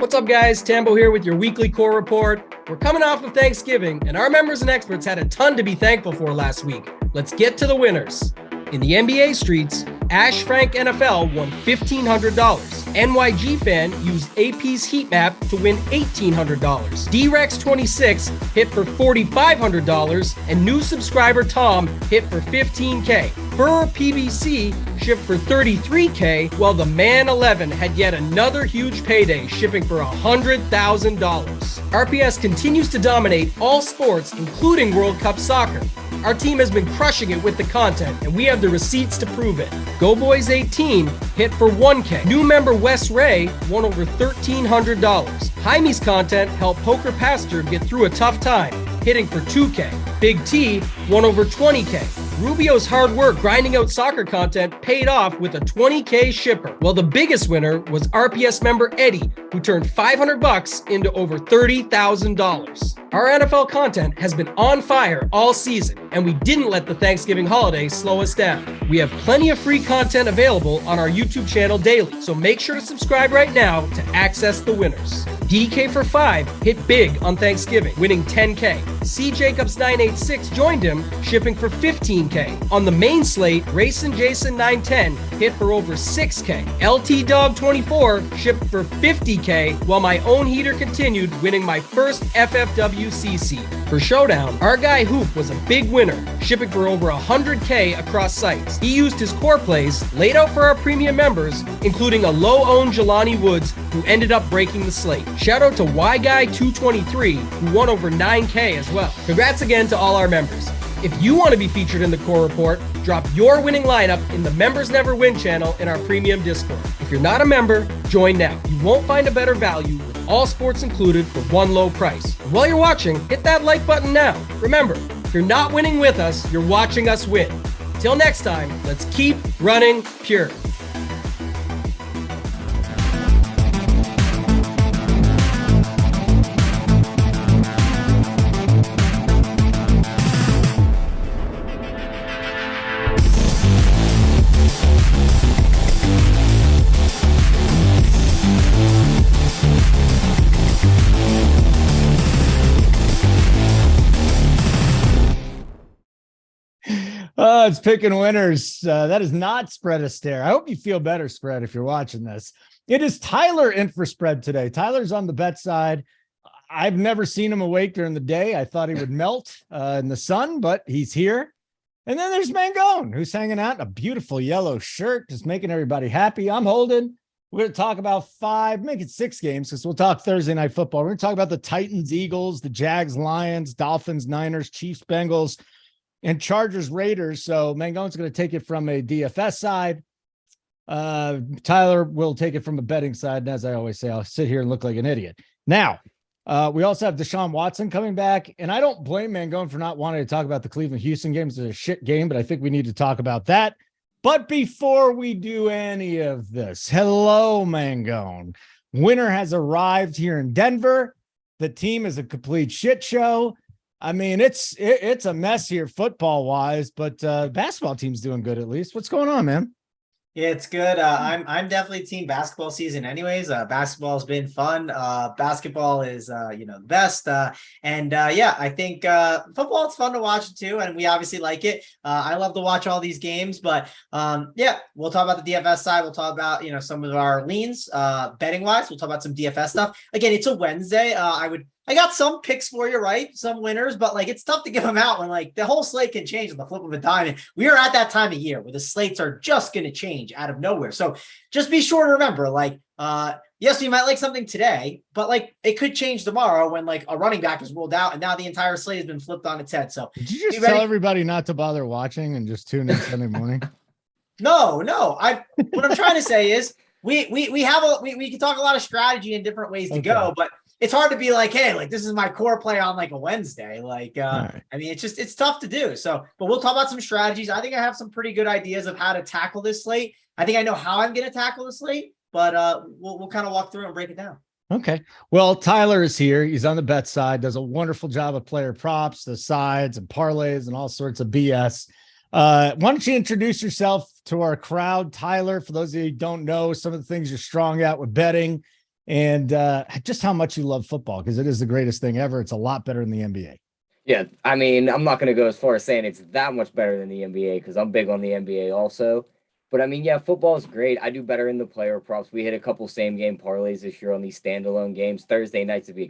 What's up, guys? Tambo here with your weekly core report. We're coming off of Thanksgiving, and our members and experts had a ton to be thankful for last week. Let's get to the winners. In the NBA streets, Ash Frank NFL won $1,500. NYG Fan used AP's heat map to win $1,800. D-Rex26 hit for $4,500, and new subscriber Tom hit for $15K. Fur PBC shipped for $33K, while the Man 11 had yet another huge payday, shipping for $100,000. RPS continues to dominate all sports, including World Cup soccer. Our team has been crushing it with the content, and we have the receipts to prove it. Go Boys 18 hit for $1K. New member Wes Ray won over $1,300. Jaime's content helped Poker Pastor get through a tough time, hitting for $2K. Big T won over $20K. Rubio's hard work grinding out soccer content paid off with a $20K shipper. Well, the biggest winner was RPS member Eddie, who turned $500 into over $30,000. Our NFL content has been on fire all season, and we didn't let the Thanksgiving holiday slow us down. We have plenty of free content available on our YouTube channel daily, so make sure to subscribe right now to access the winners. DK for 5 hit big on Thanksgiving, winning $10K. C Jacobs 986 joined him, shipping for $15K. On the main slate, Racing Jason 910 hit for over $6K. LT Dog 24 shipped for $50K, while my own heater continued, winning my first FFWCC. For Showdown, our guy Hoop was a big winner, shipping for over $100K across sites. He used his core plays laid out for our premium members, including a low-owned Jelani Woods, who ended up breaking the slate. Shout out to YGuy223, who won over $9K as well. Congrats again to all our members. If you want to be featured in the core report, drop your winning lineup in the Members Never Win channel in our premium Discord. If you're not a member, join now. You won't find a better value with all sports included for one low price. And while you're watching, hit that like button now. Remember, if you're not winning with us, you're watching us win. Till next time, let's keep running pure. It's picking winners. That is not Spread a Stare. I hope you feel better, Spread, if you're watching this. It is Tyler in for Spread today. Tyler's on the bet side. I've never seen him awake during the day. I thought he would melt in the sun, but he's here. And then there's Mangone, who's hanging out in a beautiful yellow shirt, just making everybody happy. I'm Holden. We're going to talk about 5, make it 6 games, because we'll talk Thursday Night Football. We're going to talk about the Titans, Eagles, the Jags, Lions, Dolphins, Niners, Chiefs, Bengals, and Chargers, Raiders. So Mangone's going to take it from a DFS side. Tyler will take it from a betting side. And as I always say, I'll sit here and look like an idiot. Now, we also have Deshaun Watson coming back. And I don't blame Mangone for not wanting to talk about the Cleveland-Houston game. It's a shit game, but I think we need to talk about that. But before we do any of this, hello, Mangone. Winter has arrived here in Denver. The team is a complete shit show. I mean, it's a mess here football wise, but basketball team's doing good at least. What's going on, man? Yeah, it's good. I'm definitely team basketball season anyways. Basketball has been fun. Basketball is, the best. Yeah, I think football, it's fun to watch too. And we obviously like it. I love to watch all these games, but yeah, we'll talk about the DFS side. We'll talk about, some of our leans, betting wise. We'll talk about some DFS stuff. Again, it's a Wednesday. I got some picks for you, right? Some winners, but it's tough to give them out when the whole slate can change on the flip of a dime. And we are at that time of year where the slates are just going to change out of nowhere. So just be sure to remember, yes, you might like something today, but it could change tomorrow when a running back is ruled out and now the entire slate has been flipped on its head. So did you just tell everybody not to bother watching and just tune in Sunday morning? No. What I'm trying to say is we can talk a lot of strategy and different ways to go, but it's hard to be hey, this is my core play on a Wednesday. Right. I mean, it's tough to do. So, but we'll talk about some strategies. I think I have some pretty good ideas of how to tackle this slate. I think I know how I'm going to tackle the slate, but we'll kind of walk through and break it down. Okay. Well, Tyler is here. He's on the bet side, does a wonderful job of player props, the sides and parlays and all sorts of BS. Why don't you introduce yourself to our crowd, Tyler, for those of you who don't know some of the things you're strong at with betting and just how much you love football, because it is the greatest thing ever. It's a lot better than the NBA. Yeah, I mean, I'm not going to go as far as saying it's that much better than the NBA because I'm big on the NBA also. But I mean, yeah, football is great. I do better in the player props. We hit a couple same game parlays this year on these standalone games. Thursday nights to be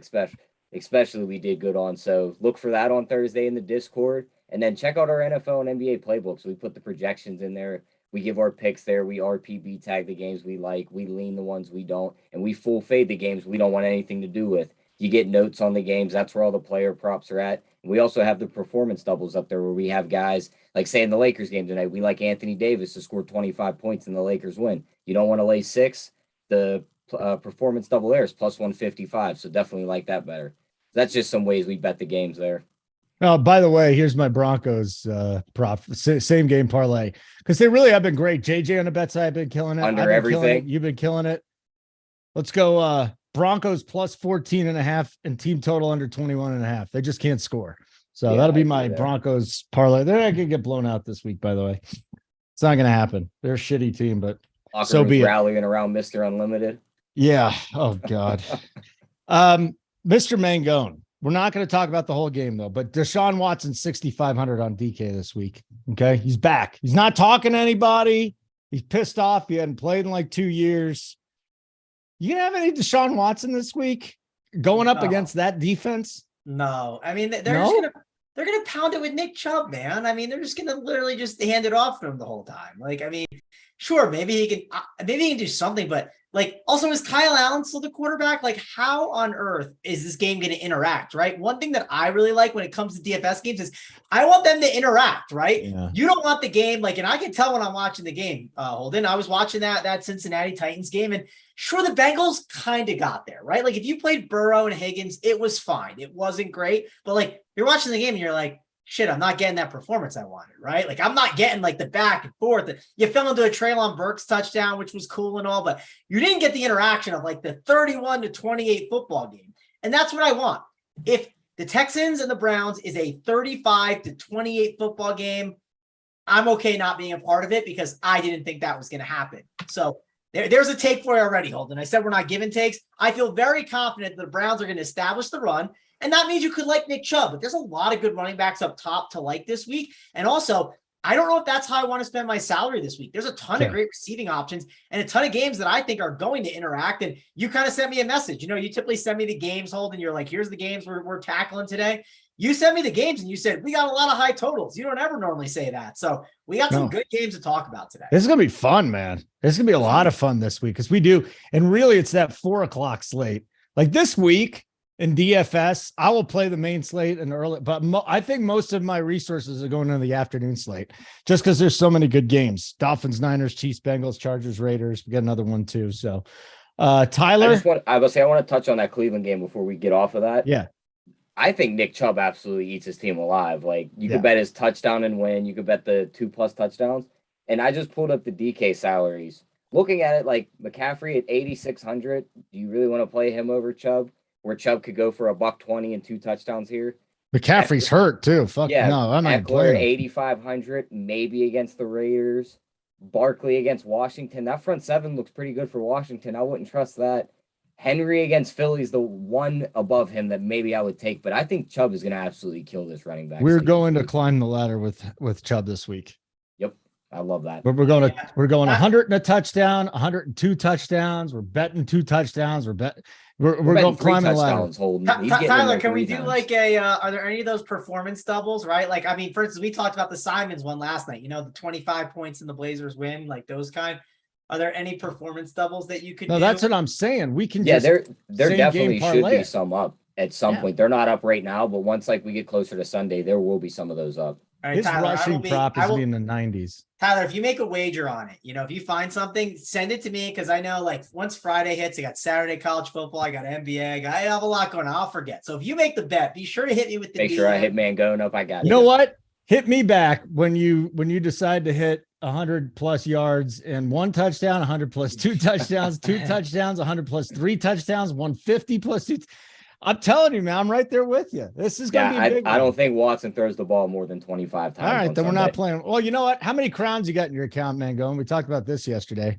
especially we did good on. So look for that on Thursday in the Discord. And then check out our NFL and NBA playbooks. We put the projections in there. We give our picks there. We RPB tag the games we like. We lean the ones we don't. And we full fade the games we don't want anything to do with. You get notes on the games. That's where all the player props are at. We also have the performance doubles up there where we have guys like, say, in the Lakers game tonight, we like Anthony Davis to score 25 points and the Lakers win. You don't want to lay 6. The performance double there is plus 155. So definitely like that better. That's just some ways we bet the games there. Oh, by the way, here's my Broncos prop, same game parlay, because they really have been great. JJ on the bet side, I've been killing it. Under everything. You've been killing it. Let's go Broncos plus 14.5 and team total under 21.5. They just can't score. So that'll be my Broncos parlay. They're not going to get blown out this week, by the way. It's not going to happen. They're a shitty team, but so be it. Rallying around Mr. Unlimited. Yeah. Oh, God. Mr. Mangone. We're not going to talk about the whole game, though, but Deshaun Watson, 6,500 on DK this week. Okay. He's back. He's not talking to anybody. He's pissed off. He hadn't played in like 2 years. You gonna have any Deshaun Watson this week going up against that defense? No. I mean, they're gonna pound it with Nick Chubb, man. I mean, they're just gonna literally just hand it off to him the whole time. Like, I mean, sure, maybe he can do something, but like, also, is Kyle Allen still the quarterback? Like, how on earth is this game going to interact, right? One thing that I really like when it comes to DFS games is I want them to interact, right? Yeah. You don't want the game, like, and I can tell when I'm watching the game, Holden. I was watching that Cincinnati Titans game, and sure, the Bengals kind of got there, right? Like, if you played Burrow and Higgins, it was fine. It wasn't great, but like, you're watching the game and you're like, shit, I'm not getting that performance I wanted, right? Like, I'm not getting like the back and forth. You fell into a Treylon Burks touchdown, which was cool and all, but you didn't get the interaction of like the 31-28 football game. And that's what I want. If the Texans and the Browns is a 35-28 football game, I'm okay not being a part of it because I didn't think that was going to happen. So there's a take for you already, Holden. I said we're not giving takes. I feel very confident that the Browns are going to establish the run. And that means you could like Nick Chubb, but there's a lot of good running backs up top to like this week. And also, I don't know if that's how I want to spend my salary this week. There's a ton of great receiving options and a ton of games that I think are going to interact. And you kind of sent me a message. You know, you typically send me the games, Holden. You're like, here's the games we're tackling today. You sent me the games and you said, we got a lot of high totals. You don't ever normally say that. So we got some good games to talk about today. This is going to be fun, man. This is going to be a lot of fun this week because we do. And really, it's that 4:00 slate. Like this week, in DFS, I will play the main slate and early, but I think most of my resources are going into the afternoon slate just because there's so many good games. Dolphins, Niners, Chiefs, Bengals, Chargers, Raiders. We got another one too. So, Tyler. I want to touch on that Cleveland game before we get off of that. Yeah. I think Nick Chubb absolutely eats his team alive. Like, you could bet his touchdown and win. You could bet the 2+ touchdowns. And I just pulled up the DK salaries. Looking at it, like McCaffrey at 8,600, do you really want to play him over Chubb? Where Chubb could go for $120 and 2 touchdowns here. McCaffrey's hurt too. Fuck no, I'm not playing. 8,500, maybe against the Raiders. Barkley against Washington. That front seven looks pretty good for Washington. I wouldn't trust that. Henry against Philly's the one above him that maybe I would take, but I think Chubb is going to absolutely kill this running back. We're going to climb the ladder with Chubb this week. Yep, I love that. But we're going 100 and a touchdown, 102 touchdowns. We're betting 2 touchdowns. We're going climbing the ladder. Tyler, can we do like are there any of those performance doubles, right? Like, I mean, for instance, we talked about the Simons one last night, you know, the 25 points in the Blazers win, like those kind. Are there any performance doubles that you could do? No, that's what I'm saying. We can there definitely should be some up at some point. They're not up right now, but once like we get closer to Sunday, there will be some of those up. All right, his Tyler, rushing prop is in the 90s. Tyler, if you make a wager on it, you know, if you find something, send it to me because I know like once Friday hits, I got Saturday college football, I got NBA, I have a lot going on. I'll forget. So if you make the bet, be sure to hit me with the Make sure I hit Mangone up. I got it. You know what? Hit me back when you decide to hit 100+ yards and 1 touchdown, 100+ 2 touchdowns, 2 touchdowns, 100+ 3 touchdowns, 150+ 2. I'm telling you, man, I'm right there with you. This is going to be a big one. I don't think Watson throws the ball more than 25 times. All right, then we're not playing. Well, you know what? How many crowns you got in your account, Mangone? We talked about this yesterday.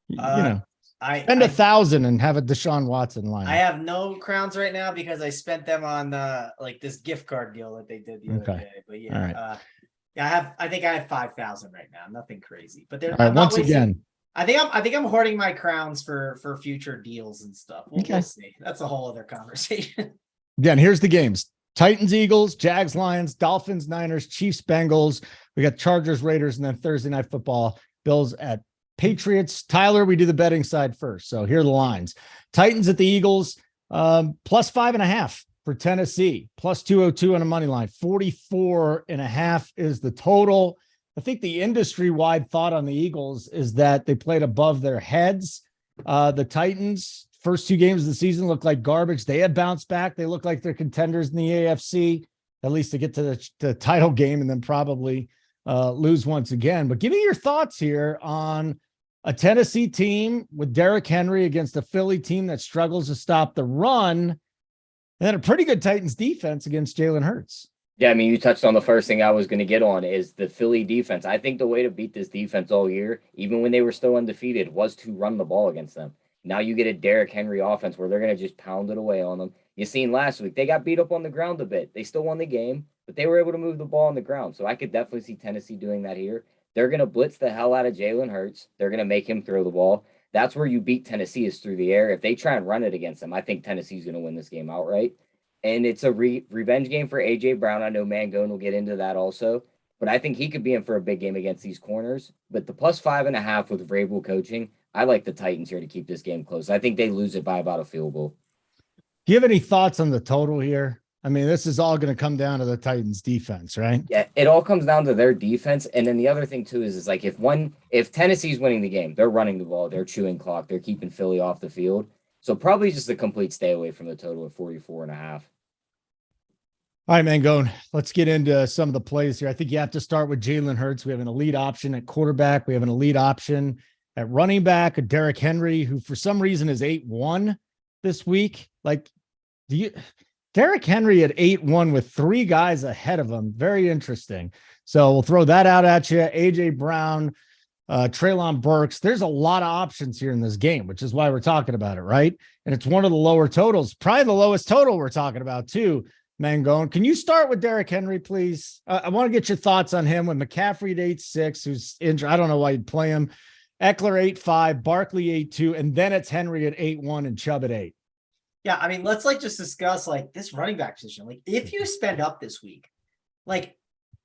You know. Spend 1,000 and have a Deshaun Watson line. I have no crowns right now because I spent them on like this gift card deal that they did the other day. But yeah, all right. I think I have 5,000 right now. Nothing crazy. But all right, once again, I think I'm hoarding my crowns for future deals and stuff. We'll see. That's a whole other conversation. Again, here's the games: Titans, Eagles, Jags, Lions, Dolphins, Niners, Chiefs, Bengals. We got Chargers, Raiders, and then Thursday Night Football, Bills at Patriots. Tyler, we do the betting side first. So here are the lines: Titans at the Eagles, plus 5.5 for Tennessee, plus 202 on a money line. 44.5 is the total. I think the industry-wide thought on the Eagles is that they played above their heads. The Titans, first 2 games of the season, looked like garbage. They have bounced back. They look like they're contenders in the AFC, at least to get to the title game, and then probably lose once again. But give me your thoughts here on a Tennessee team with Derrick Henry against a Philly team that struggles to stop the run, and then a pretty good Titans defense against Jalen Hurts. Yeah, I mean, you touched on the first thing I was going to get on is the Philly defense. I think the way to beat this defense all year, even when they were still undefeated, was to run the ball against them. Now you get a Derrick Henry offense where they're going to just pound it away on them. You seen last week, they got beat up on the ground a bit. They still won the game, but they were able to move the ball on the ground. So I could definitely see Tennessee doing that here. They're going to blitz the hell out of Jalen Hurts. They're going to make him throw the ball. That's where you beat Tennessee, is through the air. If they try and run it against them, I think Tennessee's going to win this game outright. And it's a revenge game for A.J. Brown. I know Mangone will get into that also, but I think he could be in for a big game against these corners. But the plus 5.5 with Vrabel coaching, I like the Titans here to keep this game close. I think they lose it by about a field goal. Do you have any thoughts on the total here? I mean, this is all going to come down to the Titans defense, right? Yeah, it all comes down to their defense. And then the other thing too is like if Tennessee's winning the game, they're running the ball, they're chewing clock, they're keeping Philly off the field. So probably just a complete stay away from the total at 44.5. All right, Mangone, let's get into some of the plays here. I think you have to start with Jalen Hurts. We have an elite option at quarterback. We have an elite option at running back, a Derrick Henry, who for some reason is 8-1 this week. Like, Derrick Henry at 8-1 with 3 guys ahead of him. Very interesting. So we'll throw that out at you. A.J. Brown, Treylon Burks. There's a lot of options here in this game, which is why we're talking about it, right? And it's one of the lower totals, probably the lowest total we're talking about too. Mangone, can you start with Derrick Henry, please? I want to get your thoughts on him with McCaffrey at 8-6, who's injured. I don't know why you'd play him. Eckler 8-5, Barkley 8-2, and then it's Henry at 8-1 and Chubb at 8. Yeah, I mean, let's just discuss this running back position. Like, if you spend up this week,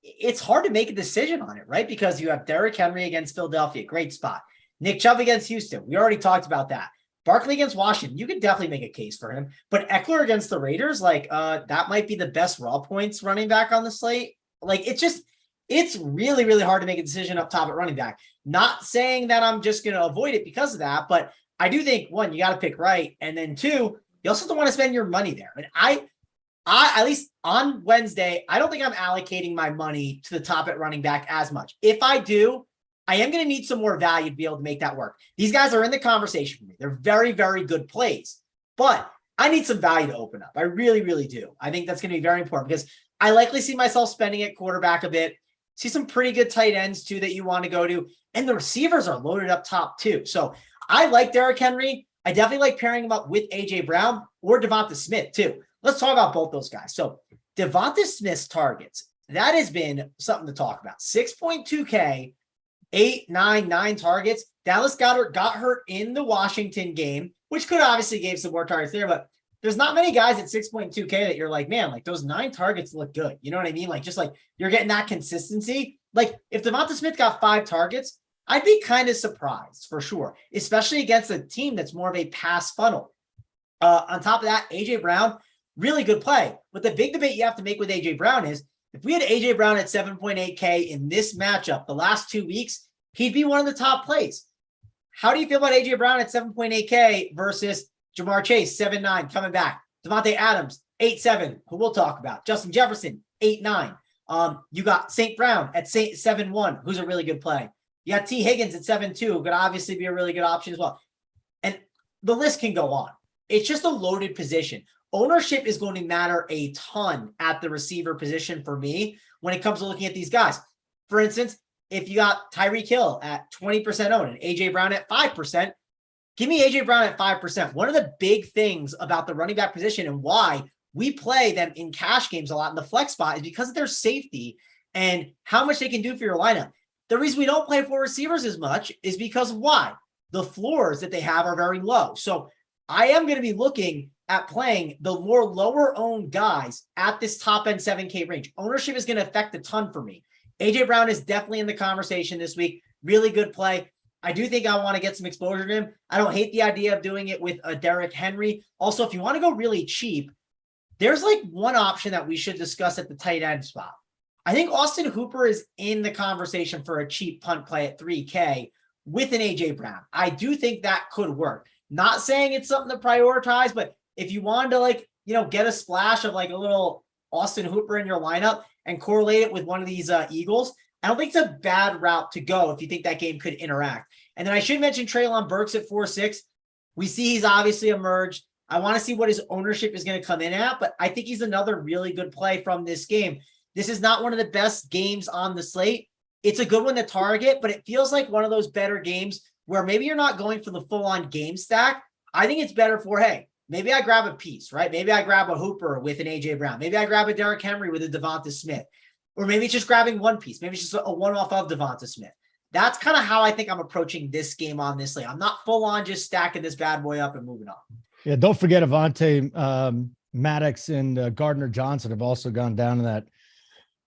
it's hard to make a decision on it, right? Because you have Derrick Henry against Philadelphia, great spot. Nick Chubb against Houston, we already talked about that. Barkley against Washington, you could definitely make a case for him. But Eckler against the Raiders, that might be the best raw points running back on the slate. It's really, really hard to make a decision up top at running back. Not saying that I'm just going to avoid it because of that, but I do think, 1, you got to pick right. And then 2, you also don't want to spend your money there. And I at least on Wednesday, I don't think I'm allocating my money to the top at running back as much. If I do, I am going to need some more value to be able to make that work. These guys are in the conversation for me. They're very, very good plays, but I need some value to open up. I really, really do. I think that's going to be very important because I likely see myself spending at quarterback a bit. See some pretty good tight ends too that you want to go to. And the receivers are loaded up top too. So I like Derrick Henry. I definitely like pairing him up with A.J. Brown or Devonta Smith too. Let's talk about both those guys. So Devonta Smith's targets, that has been something to talk about. 6.2K. 8, 9, 9 targets. Dallas Goedert got hurt in the Washington game, which could obviously gave some more targets there, but there's not many guys at 6.2K that you're like, man, those 9 targets look good. You know what I mean? You're getting that consistency. If Devonta Smith got 5 targets, I'd be kind of surprised for sure, especially against a team that's more of a pass funnel. On top of that, A.J. Brown, really good play. But the big debate you have to make with A.J. Brown is, if we had A.J. Brown at 7.8K in this matchup the last 2 weeks, he'd be one of the top plays. How do you feel about A.J. Brown at 7.8K versus Jamar Chase, 7.9, coming back? Devontae Adams, 8.7, who we'll talk about. Justin Jefferson, 8.9. You got St. Brown at 7.1, who's a really good play. You got T. Higgins at 7.2, who could obviously be a really good option as well. And the list can go on. It's just a loaded position. Ownership is going to matter a ton at the receiver position for me when it comes to looking at these guys. For instance, if you got Tyreek Hill at 20% owned and A.J. Brown at 5%, Give me AJ Brown at 5%. One of the big things about the running back position and why we play them in cash games a lot in the flex spot is because of their safety and how much they can do for your lineup. The reason we don't play 4 receivers as much is because why? The floors that they have are very low. So I am going to be looking at playing the more lower owned guys at this top end 7K range. Ownership is going to affect a ton for me. AJ Brown is definitely in the conversation this week. Really good play. I do think I want to get some exposure to him. I don't hate the idea of doing it with a Derrick Henry. Also, if you want to go really cheap, there's like one option that we should discuss at the tight end spot. I think Austin Hooper is in the conversation for a cheap punt play at 3K with an AJ Brown. I do think that could work. Not saying it's something to prioritize, but if you wanted to like, get a splash of like a little Austin Hooper in your lineup and correlate it with one of these Eagles, I don't think it's a bad route to go if you think that game could interact. And then I should mention Treylon Burks at 4.6. We see he's obviously emerged. I want to see what his ownership is going to come in at, but I think he's another really good play from this game. This is not one of the best games on the slate. It's a good one to target, but it feels like one of those better games where maybe you're not going for the full-on game stack. I think it's better for, hey, maybe I grab a piece, right? Maybe I grab a Hooper with an AJ Brown. Maybe I grab a Derrick Henry with a Devonta Smith. Or maybe it's just grabbing one piece. Maybe it's just a one-off of Devonta Smith. That's kind of how I think I'm approaching this game on this slate. I'm not full-on just stacking this bad boy up and moving on. Yeah, don't forget Avonte Maddox and Gardner Johnson have also gone down in that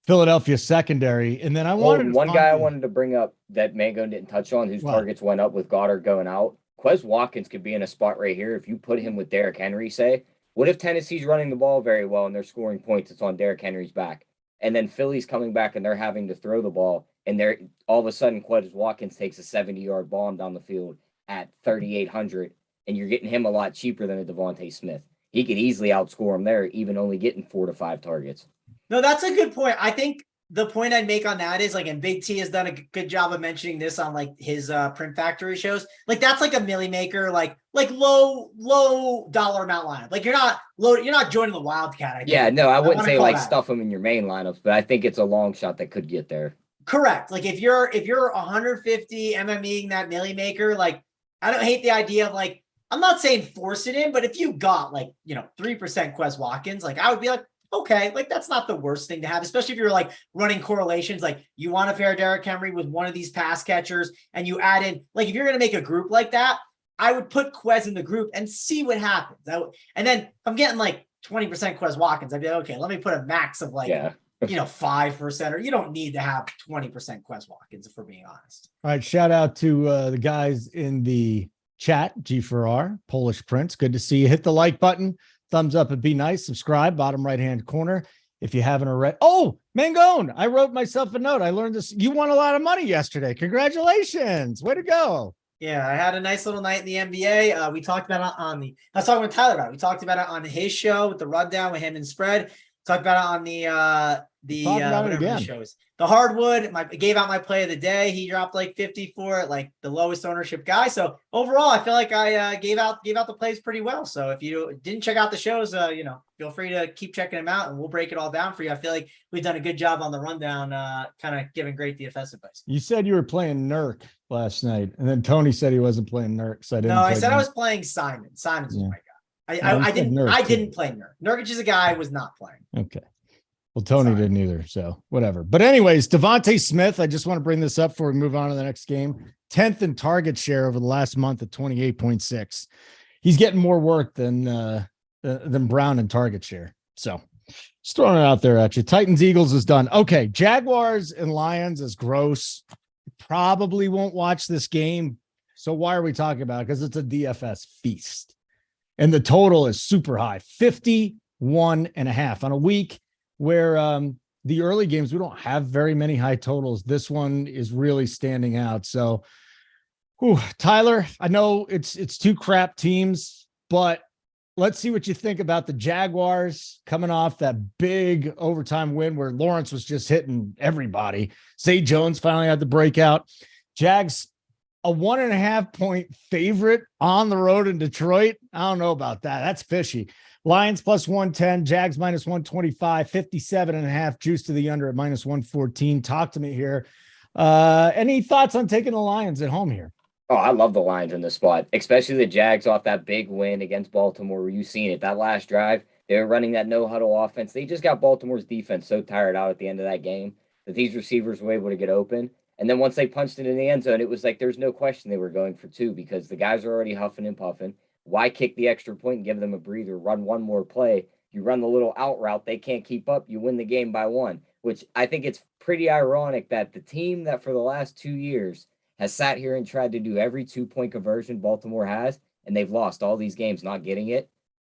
Philadelphia secondary. And then I wanted one guy I wanted to bring up that Mango didn't touch on, whose targets went up with Goddard going out. Quez Watkins could be in a spot right here if you put him with Derrick Henry, say. What if Tennessee's running the ball very well and they're scoring points? It's on Derrick Henry's back. And then Philly's coming back and they're having to throw the ball. And they're all of a sudden, Quez Watkins takes a 70-yard bomb down the field at 3,800. And you're getting him a lot cheaper than a Devonta Smith. He could easily outscore him there, even only getting 4 to 5 targets. No, that's a good point. I think the point I'd make on that is like, and Big T has done a good job of mentioning this on like his Print Factory shows. Like that's like a milli maker, like low dollar amount lineup. Like you're not joining the Wildcat. I think. Yeah, no, I wouldn't say like stuff them in your main lineups, but I think it's a long shot that could get there. Correct. Like if you're 150 MMEing that milli maker, like I don't hate the idea of like, I'm not saying force it in, but if you got like, 3% Quez Watkins, like I would be like, okay, like that's not the worst thing to have, especially if you're like running correlations, like you want to pair Derrick Henry with one of these pass catchers and you add in, like if you're going to make a group like that, I would put Quez in the group and see what happens. And then if I'm getting like 20% Quez Watkins, I'd be like, okay, let me put a max of like, 5%, or you don't need to have 20% Quez Watkins, if we're being honest. All right. Shout out to the guys in the chat, G4R, Polish Prince. Good to see you. Hit the like button. Thumbs up and be nice. Subscribe, bottom right-hand corner. If you haven't already. Oh, Mangone. I wrote myself a note. I learned this. You won a lot of money yesterday. Congratulations. Way to go. Yeah, I had a nice little night in the NBA. We talked about it I was talking with Tyler about it. We talked about it on his show with the rundown with him and Spread. Talked about it on whatever the show is. The Hardwood, gave out my play of the day. He dropped like 50 for it, like the lowest ownership guy. So overall, I feel like I gave out the plays pretty well. So if you didn't check out the shows, feel free to keep checking them out and we'll break it all down for you. I feel like we've done a good job on the rundown, kind of giving great DFS advice. You said you were playing Nurk last night, and then Tony said he wasn't playing Nurk. So I said I was playing Simon. Simon's my guy. I didn't play Nurk. Nurkic is a guy I was not playing. Okay. Well, Tony didn't either, so whatever. But anyways, Devonta Smith, I just want to bring this up before we move on to the next game. 10th in target share over the last month at 28.6. He's getting more work than Brown in target share. So just throwing it out there at you. Titans Eagles is done. Okay, Jaguars and Lions is gross. Probably won't watch this game. So why are we talking about it? Because it's a DFS feast. And the total is super high, 51.5 on a week where the early games, we don't have very many high totals. This one is really standing out. So, Tyler, I know it's 2 crap teams, but let's see what you think about the Jaguars coming off that big overtime win where Lawrence was just hitting everybody. Zay Jones finally had the breakout. Jags, a 1.5 point favorite on the road in Detroit. I don't know about that. That's fishy. Lions plus 110, Jags minus 125, 57.5 juice to the under at minus 114. Talk to me here. Any thoughts on taking the Lions at home here? Oh, I love the Lions in this spot, especially the Jags off that big win against Baltimore where you've seen it. That last drive, they were running that no-huddle offense. They just got Baltimore's defense so tired out at the end of that game that these receivers were able to get open. And then once they punched it in the end zone, it was like there's no question they were going for two because the guys are already huffing and puffing. Why kick the extra point and give them a breather, run one more play? You run the little out route, they can't keep up, you win the game by one, which I think it's pretty ironic that the team that for the last 2 years has sat here and tried to do every 2-point conversion Baltimore has, and they've lost all these games not getting it.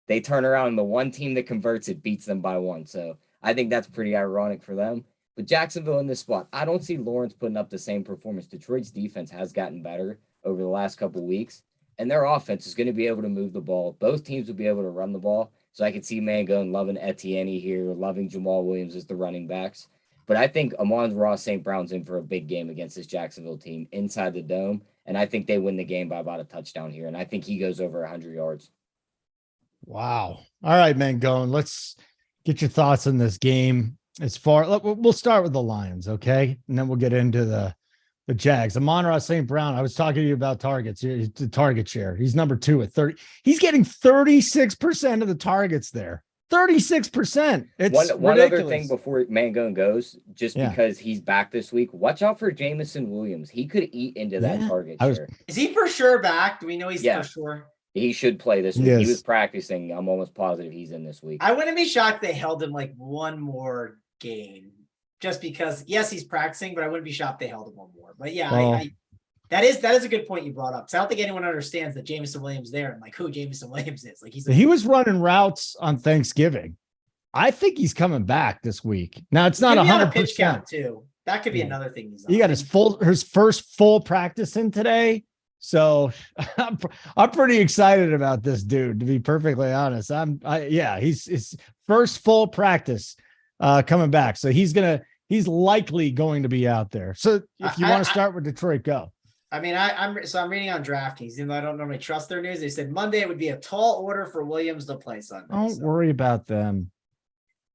They turn around and the one team that converts it beats them by one. So I think that's pretty ironic for them. But Jacksonville in this spot, I don't see Lawrence putting up the same performance. Detroit's defense has gotten better over the last couple of weeks, and their offense is going to be able to move the ball. Both teams will be able to run the ball. So I could see Mangone loving Etienne here, loving Jamal Williams as the running backs. But I think Amon-Ra St. Brown's in for a big game against this Jacksonville team inside the dome. And I think they win the game by about a touchdown here. And I think he goes over 100 yards. Wow. All right, Mangone, let's get your thoughts on this game. We'll start with the Lions, okay? And then we'll get into the Jags. Amon-Ra St. Brown, I was talking to you about targets, the target share. He's number 2 at 30. He's getting 36% of the targets there. 36%. It's one other thing before Mangone goes, because he's back this week, watch out for Jameson Williams. He could eat into that target share. Is he for sure back? Do we know he's for sure? He should play this week. He was practicing. I'm almost positive he's in this week. I wouldn't be shocked they held him like one more game. Just because, yes, he's practicing, but I wouldn't be shocked they held him one more. But yeah, that is a good point you brought up. So I don't think anyone understands that Jameson Williams there and like who Jameson Williams is. Like he was running routes on Thanksgiving. I think he's coming back this week. Now it's not 100% pitch count too. That could be another thing. He got his first full practice in today. So I'm pretty excited about this dude, to be perfectly honest. He's his first full practice coming back. So he's likely going to be out there. So if you want to start with Detroit, go. I mean, I'm reading on DraftKings, even though I don't normally trust their news. They said Monday it would be a tall order for Williams to play Sunday. Don't worry about them.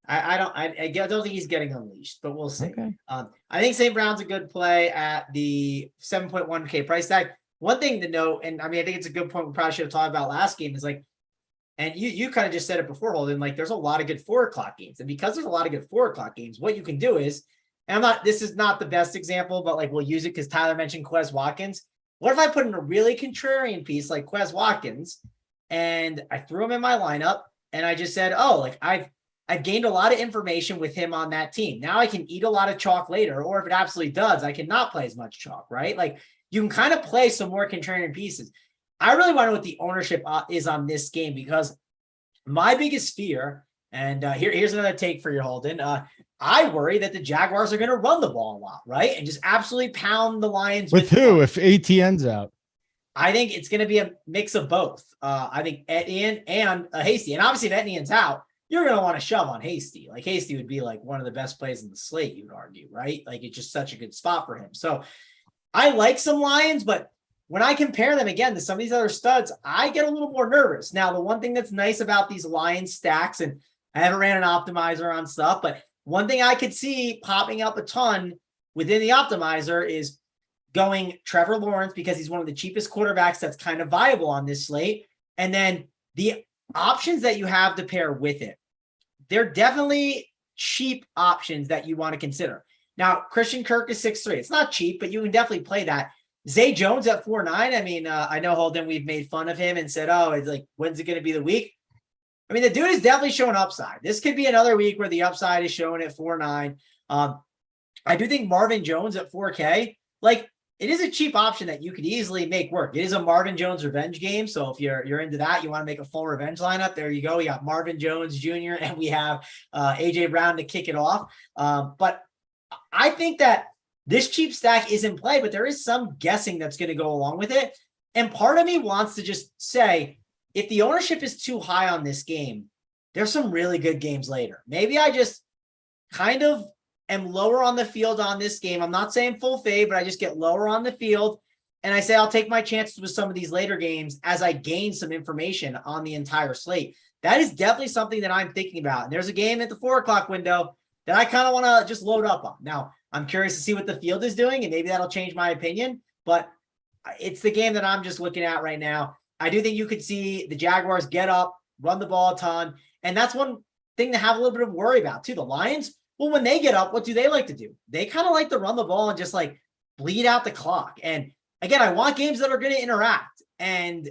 I don't think he's getting unleashed, but we'll see. Okay. I think St. Brown's a good play at the 7.1K price tag. One thing to note, and I mean, I think it's a good point we probably should have talked about last game, is like, and you kind of just said it before, Holden, like there's a lot of good 4:00 games. And because there's a lot of good 4:00 games, what you can do is, and this is not the best example, but like we'll use it because Tyler mentioned Quez Watkins. What if I put in a really contrarian piece like Quez Watkins and I threw him in my lineup and I just said, oh, like I've gained a lot of information with him on that team. Now I can eat a lot of chalk later, or if it absolutely does, I cannot play as much chalk, right? Like you can kind of play some more contrarian pieces. I really want to know what the ownership is on this game, because my biggest fear, and here's another take for your Holden. I worry that the Jaguars are going to run the ball a lot, right? And just absolutely pound the Lions. With who? If ATN's out? I think it's going to be a mix of both. I think Etienne and Hasty. And obviously if Etienne's out, you're going to want to shove on Hasty. Like Hasty would be like one of the best plays in the slate, you would argue, right? Like it's just such a good spot for him. So I like some Lions, but when I compare them again to some of these other studs, I get a little more nervous. Now, the one thing that's nice about these Lions stacks, and I haven't ran an optimizer on stuff, but one thing I could see popping up a ton within the optimizer is going Trevor Lawrence, because he's one of the cheapest quarterbacks that's kind of viable on this slate. And then the options that you have to pair with it, they're definitely cheap options that you want to consider. Now, Christian Kirk is 6'3". It's not cheap, but you can definitely play that. Zay Jones at 4'9". I mean, I know, Holden, we've made fun of him and said, oh, it's like, when's it going to be the week? I mean, the dude is definitely showing upside. This could be another week where the upside is showing at 4'9". I do think Marvin Jones at 4K, like, it is a cheap option that you could easily make work. It is a Marvin Jones revenge game. So if you're into that, you want to make a full revenge lineup, there you go. We got Marvin Jones Jr. and we have AJ Brown to kick it off. But I think that this cheap stack is in play, but there is some guessing that's going to go along with it. And part of me wants to just say, if the ownership is too high on this game, there's some really good games later. Maybe I just kind of am lower on the field on this game. I'm not saying full fade, but I just get lower on the field. And I say, I'll take my chances with some of these later games as I gain some information on the entire slate. That is definitely something that I'm thinking about. And there's a game at the 4:00 window that I kind of want to just load up on. Now, I'm curious to see what the field is doing, and maybe that'll change my opinion. But it's the game that I'm just looking at right now. I do think you could see the Jaguars get up, run the ball a ton. And that's one thing to have a little bit of worry about too. The Lions, well, when they get up, what do they like to do? They kind of like to run the ball and just like bleed out the clock. And again, I want games that are going to interact. And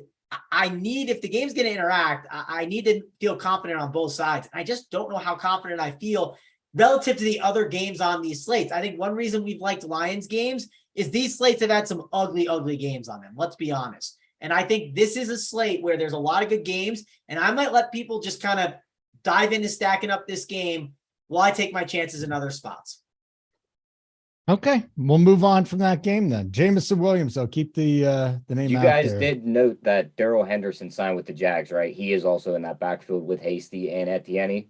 I need, if the game's going to interact, I need to feel confident on both sides. I just don't know how confident I feel relative to the other games on these slates. I think one reason we've liked Lions games is these slates have had some ugly, ugly games on them. Let's be honest. And I think this is a slate where there's a lot of good games, and I might let people just kind of dive into stacking up this game while I take my chances in other spots. Okay, we'll move on from that game then. Jamison Williams, though, keep the name You out guys there. did note that Darrell Henderson signed with the Jags, right? He is also in that backfield with Hasty and Etienne.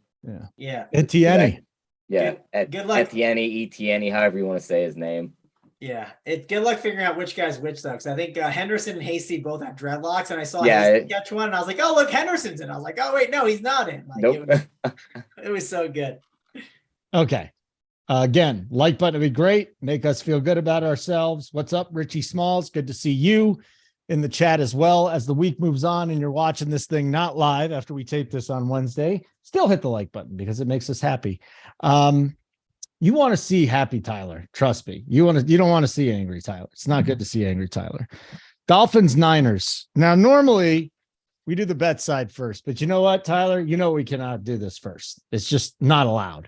Yeah. Etienne. Yeah, Good luck. Etienne, however you want to say his name. Yeah, good luck figuring out which guy's which, though, because I think Henderson and Hasty both have dreadlocks, and I saw Hasty catch one, and I was like, oh, look, Henderson's in. I was like, oh, wait, no, he's not in. Like, nope. It was so good. Okay. Again, like button would be great. Make us feel good about ourselves. What's up, Richie Smalls? Good to see you in the chat as well. As the week moves on and you're watching this thing not live after we tape this on Wednesday, still hit the like button because it makes us happy. You want to see happy Tyler. Trust me. You don't want to see angry Tyler. It's not good to see angry Tyler. Dolphins, Niners. Now, normally we do the bet side first, but you know what, Tyler? You know we cannot do this first. It's just not allowed.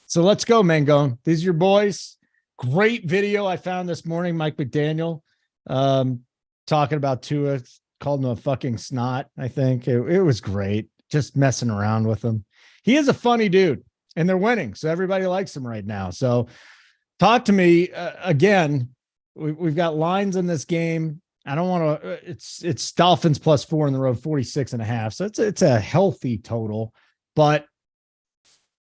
So let's go, Mangone. These are your boys. Great video I found this morning. Mike McDaniel talking about Tua, called him a fucking snot, I think. It was great. Just messing around with him. He is a funny dude. And they're winning, so everybody likes them right now. So talk to me again. We've got lines in this game. I don't want to, it's Dolphins +4 in the road, 46.5. So it's a healthy total, but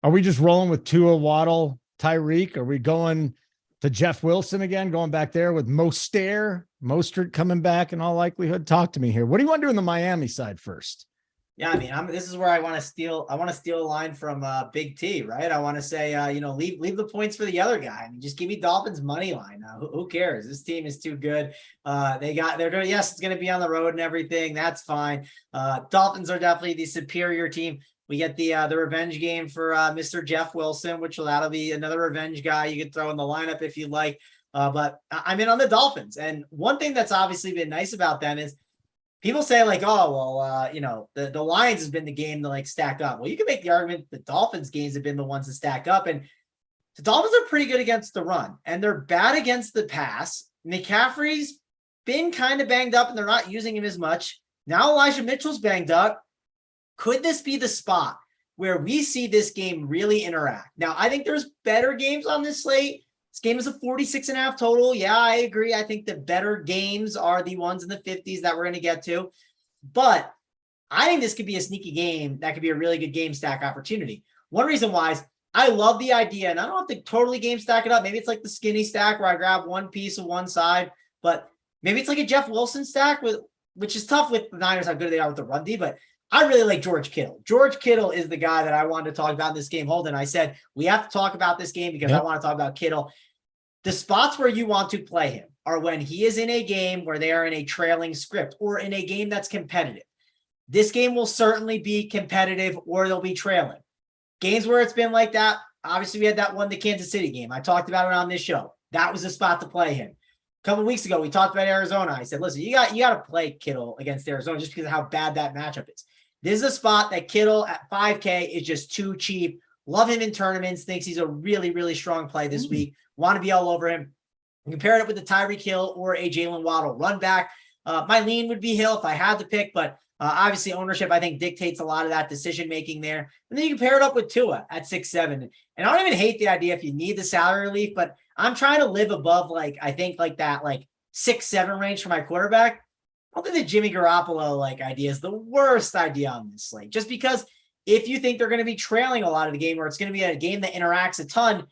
are we just rolling with Tua, Waddle, Tyreek? Are we going to Jeff Wilson again, going back there with Mostert coming back in all likelihood? Talk to me here. What do you want to do in the Miami side first? Yeah, I mean, this is where I want to steal. I want to steal a line from Big T, right? I want to say, leave the points for the other guy. I mean, just give me Dolphins money line. Who cares? This team is too good. Yes, it's going to be on the road and everything. That's fine. Dolphins are definitely the superior team. We get the revenge game for Mr. Jeff Wilson, that'll be another revenge guy you could throw in the lineup if you'd like. But I'm in on the Dolphins. And one thing that's obviously been nice about them is, people say like, oh, well, the Lions has been the game to like stack up. Well, you can make the argument the Dolphins games have been the ones to stack up. And the Dolphins are pretty good against the run and they're bad against the pass. McCaffrey's been kind of banged up and they're not using him as much. Now Elijah Mitchell's banged up. Could this be the spot where we see this game really interact? Now, I think there's better games on this slate. This game is a 46.5 total. Yeah, I agree. I think the better games are the ones in the 50s that we're going to get to. But I think this could be a sneaky game. That could be a really good game stack opportunity. One reason why is I love the idea, and I don't have to totally game stack it up. Maybe it's like the skinny stack where I grab one piece of one side, but maybe it's like a Jeff Wilson stack, which is tough with the Niners, how good they are with the run D, but I really like George Kittle. George Kittle is the guy that I wanted to talk about in this game. Holden, I said, we have to talk about this game because I want to talk about Kittle. The spots where you want to play him are when he is in a game where they are in a trailing script or in a game that's competitive. This game will certainly be competitive or they'll be trailing. Games where it's been like that, obviously we had that one, the Kansas City game. I talked about it on this show. That was the spot to play him. A couple of weeks ago, we talked about Arizona. I said, listen, you got to play Kittle against Arizona just because of how bad that matchup is. This is a spot that Kittle at 5K is just too cheap. Love him in tournaments. Thinks he's a really, really strong play this week. Want to be all over him. Compare it with the Tyreek Hill or a Jalen Waddle run back. My lean would be Hill if I had to pick, but obviously ownership, I think, dictates a lot of that decision-making there. And then you can pair it up with Tua at 6'7". And I don't even hate the idea if you need the salary relief, but I'm trying to live above, I think that 6'7" range for my quarterback. I don't think the Jimmy Garoppolo idea is the worst idea on this slate, just because if you think they're going to be trailing a lot of the game or it's going to be a game that interacts a ton,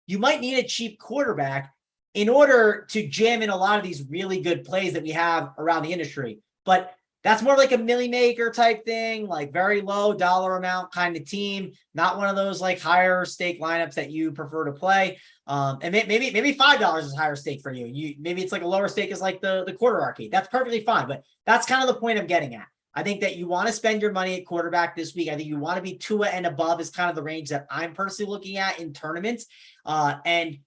you might need a cheap quarterback in order to jam in a lot of these really good plays that we have around the industry. But That's more like a milli maker type thing, like very low dollar amount kind of team, not one of those like higher stake lineups that you prefer to play. And maybe $5 is higher stake for you. Maybe it's like a lower stake is like the quarter arcade. That's perfectly fine, but that's kind of the point I'm getting at. I think that you want to spend your money at quarterback this week. I think you want to be Tua and above is kind of the range that I'm personally looking at in tournaments. And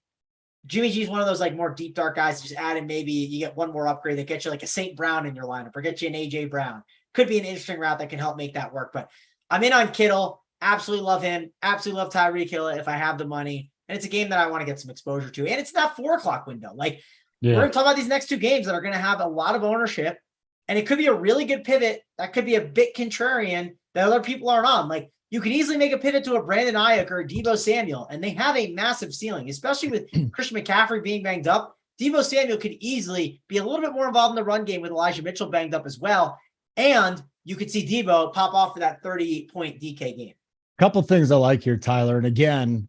Jimmy G is one of those like more deep dark guys. Just add in, maybe you get one more upgrade that gets you like a St. Brown in your lineup or get you an AJ Brown. Could be an interesting route that can help make that work. But I'm in on Kittle. Absolutely love him. Absolutely love Tyreek Hill if I have the money. And it's a game that I want to get some exposure to. And it's that 4 o'clock window. Like we're going to talk about these next 2 games that are going to have a lot of ownership. And it could be a really good pivot. That could be a bit contrarian that other people aren't on. Like you could easily make a pivot to a Brandon Ayuk or a Deebo Samuel, and they have a massive ceiling, especially with Christian McCaffrey being banged up. Deebo Samuel could easily be a little bit more involved in the run game with Elijah Mitchell banged up as well. And you could see Deebo pop off for that 30-point DK game. Couple things I like here, Tyler. And again,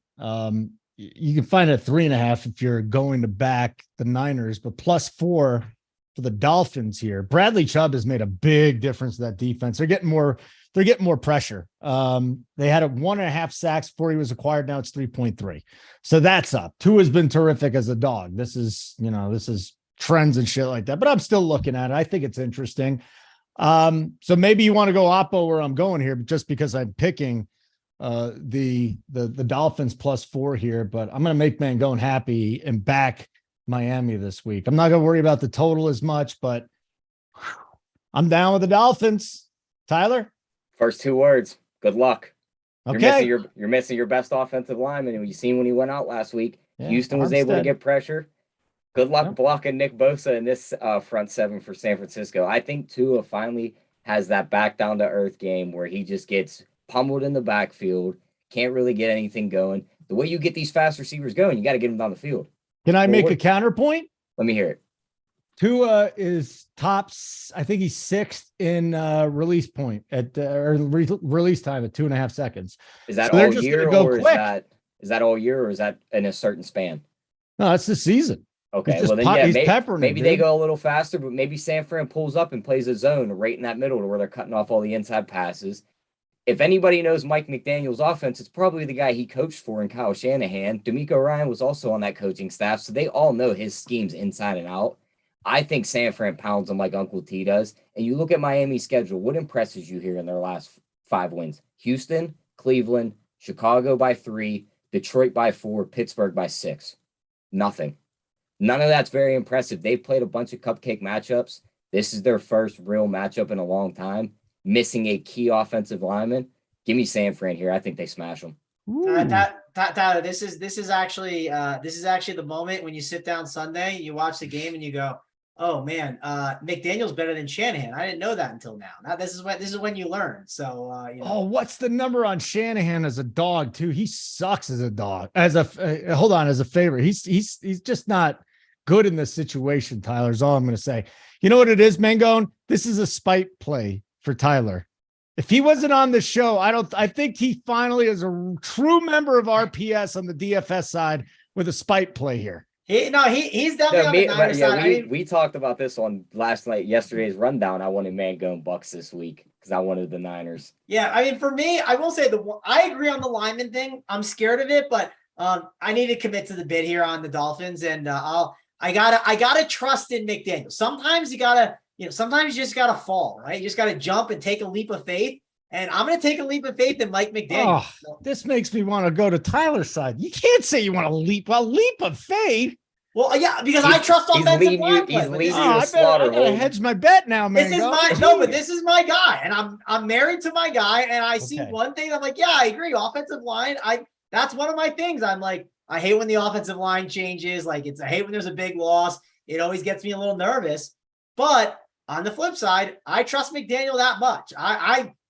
you can find it at 3.5 if you're going to back the Niners, but +4 for the Dolphins here. Bradley Chubb has made a big difference to that defense. They're getting more pressure. They had 1.5 sacks before he was acquired. Now it's 3.3. So that's up. Tua has been terrific as a dog. This is trends and shit like that, but I'm still looking at it. I think it's interesting. So maybe you want to go oppo where I'm going here, just because I'm picking the Dolphins +4 here, but I'm going to make Mangone happy and back Miami this week. I'm not going to worry about the total as much, but I'm down with the Dolphins. Tyler? First 2 words. Good luck. Okay. You're missing your best offensive lineman. And you seen when he went out last week. Yeah, Houston was able to get pressure. Good luck blocking Nick Bosa in this front 7 for San Francisco. I think Tua finally has that back down to earth game where he just gets pummeled in the backfield, can't really get anything going. The way you get these fast receivers going, you got to get them down the field. Can I make a counterpoint? Let me hear it. Tua is tops. I think he's 6th in release point at release time at 2.5 seconds. Is that all year, or is that all year, or is that in a certain span? No, that's the season. Okay, well then maybe they go a little faster, but maybe San Fran pulls up and plays a zone right in that middle to where they're cutting off all the inside passes. If anybody knows Mike McDaniel's offense, it's probably the guy he coached for in Kyle Shanahan. D'Amico Ryan was also on that coaching staff, so they all know his schemes inside and out. I think San Fran pounds them like Uncle T does. And you look at Miami's schedule, what impresses you here in their last 5 wins? Houston, Cleveland, Chicago by 3, Detroit by 4, Pittsburgh by 6. Nothing. None of that's very impressive. They've played a bunch of cupcake matchups. This is their first real matchup in a long time. Missing a key offensive lineman. Give me San Fran here. I think they smash them. Tyler, this is actually the moment when you sit down Sunday, you watch the game, and you go, "Oh man, McDaniel's better than Shanahan." I didn't know that until now. Now this is when you learn. So, Oh, what's the number on Shanahan as a dog too? He sucks as a dog. As a favorite. He's just not good in this situation. Tyler, is all I'm going to say. You know what it is, Mangone? This is a spite play for Tyler. If he wasn't on the show, I think he finally is a true member of RPS on the DFS side with a spite play here. He's definitely on the Niners side. We talked about this on yesterday's rundown. I wanted Mangone Bucks this week because I wanted the Niners. Yeah, I mean, for me, I will say I agree on the lineman thing. I'm scared of it, but I need to commit to the bid here on the Dolphins, and I gotta trust in McDaniel. Sometimes you just gotta fall, right? You just gotta jump and take a leap of faith. And I'm going to take a leap of faith in Mike McDaniel. Oh, this makes me want to go to Tyler's side. You can't say you want to leap of faith. Well, yeah, because I trust offensive line play. He's leading you to slaughter. I gotta hedge my bet now, man. This is my guy, and I'm married to my guy, and I see one thing. I'm like, yeah, I agree. Offensive line, that's one of my things. I'm like, I hate when the offensive line changes. Like, I hate when there's a big loss. It always gets me a little nervous. But on the flip side, I trust McDaniel that much.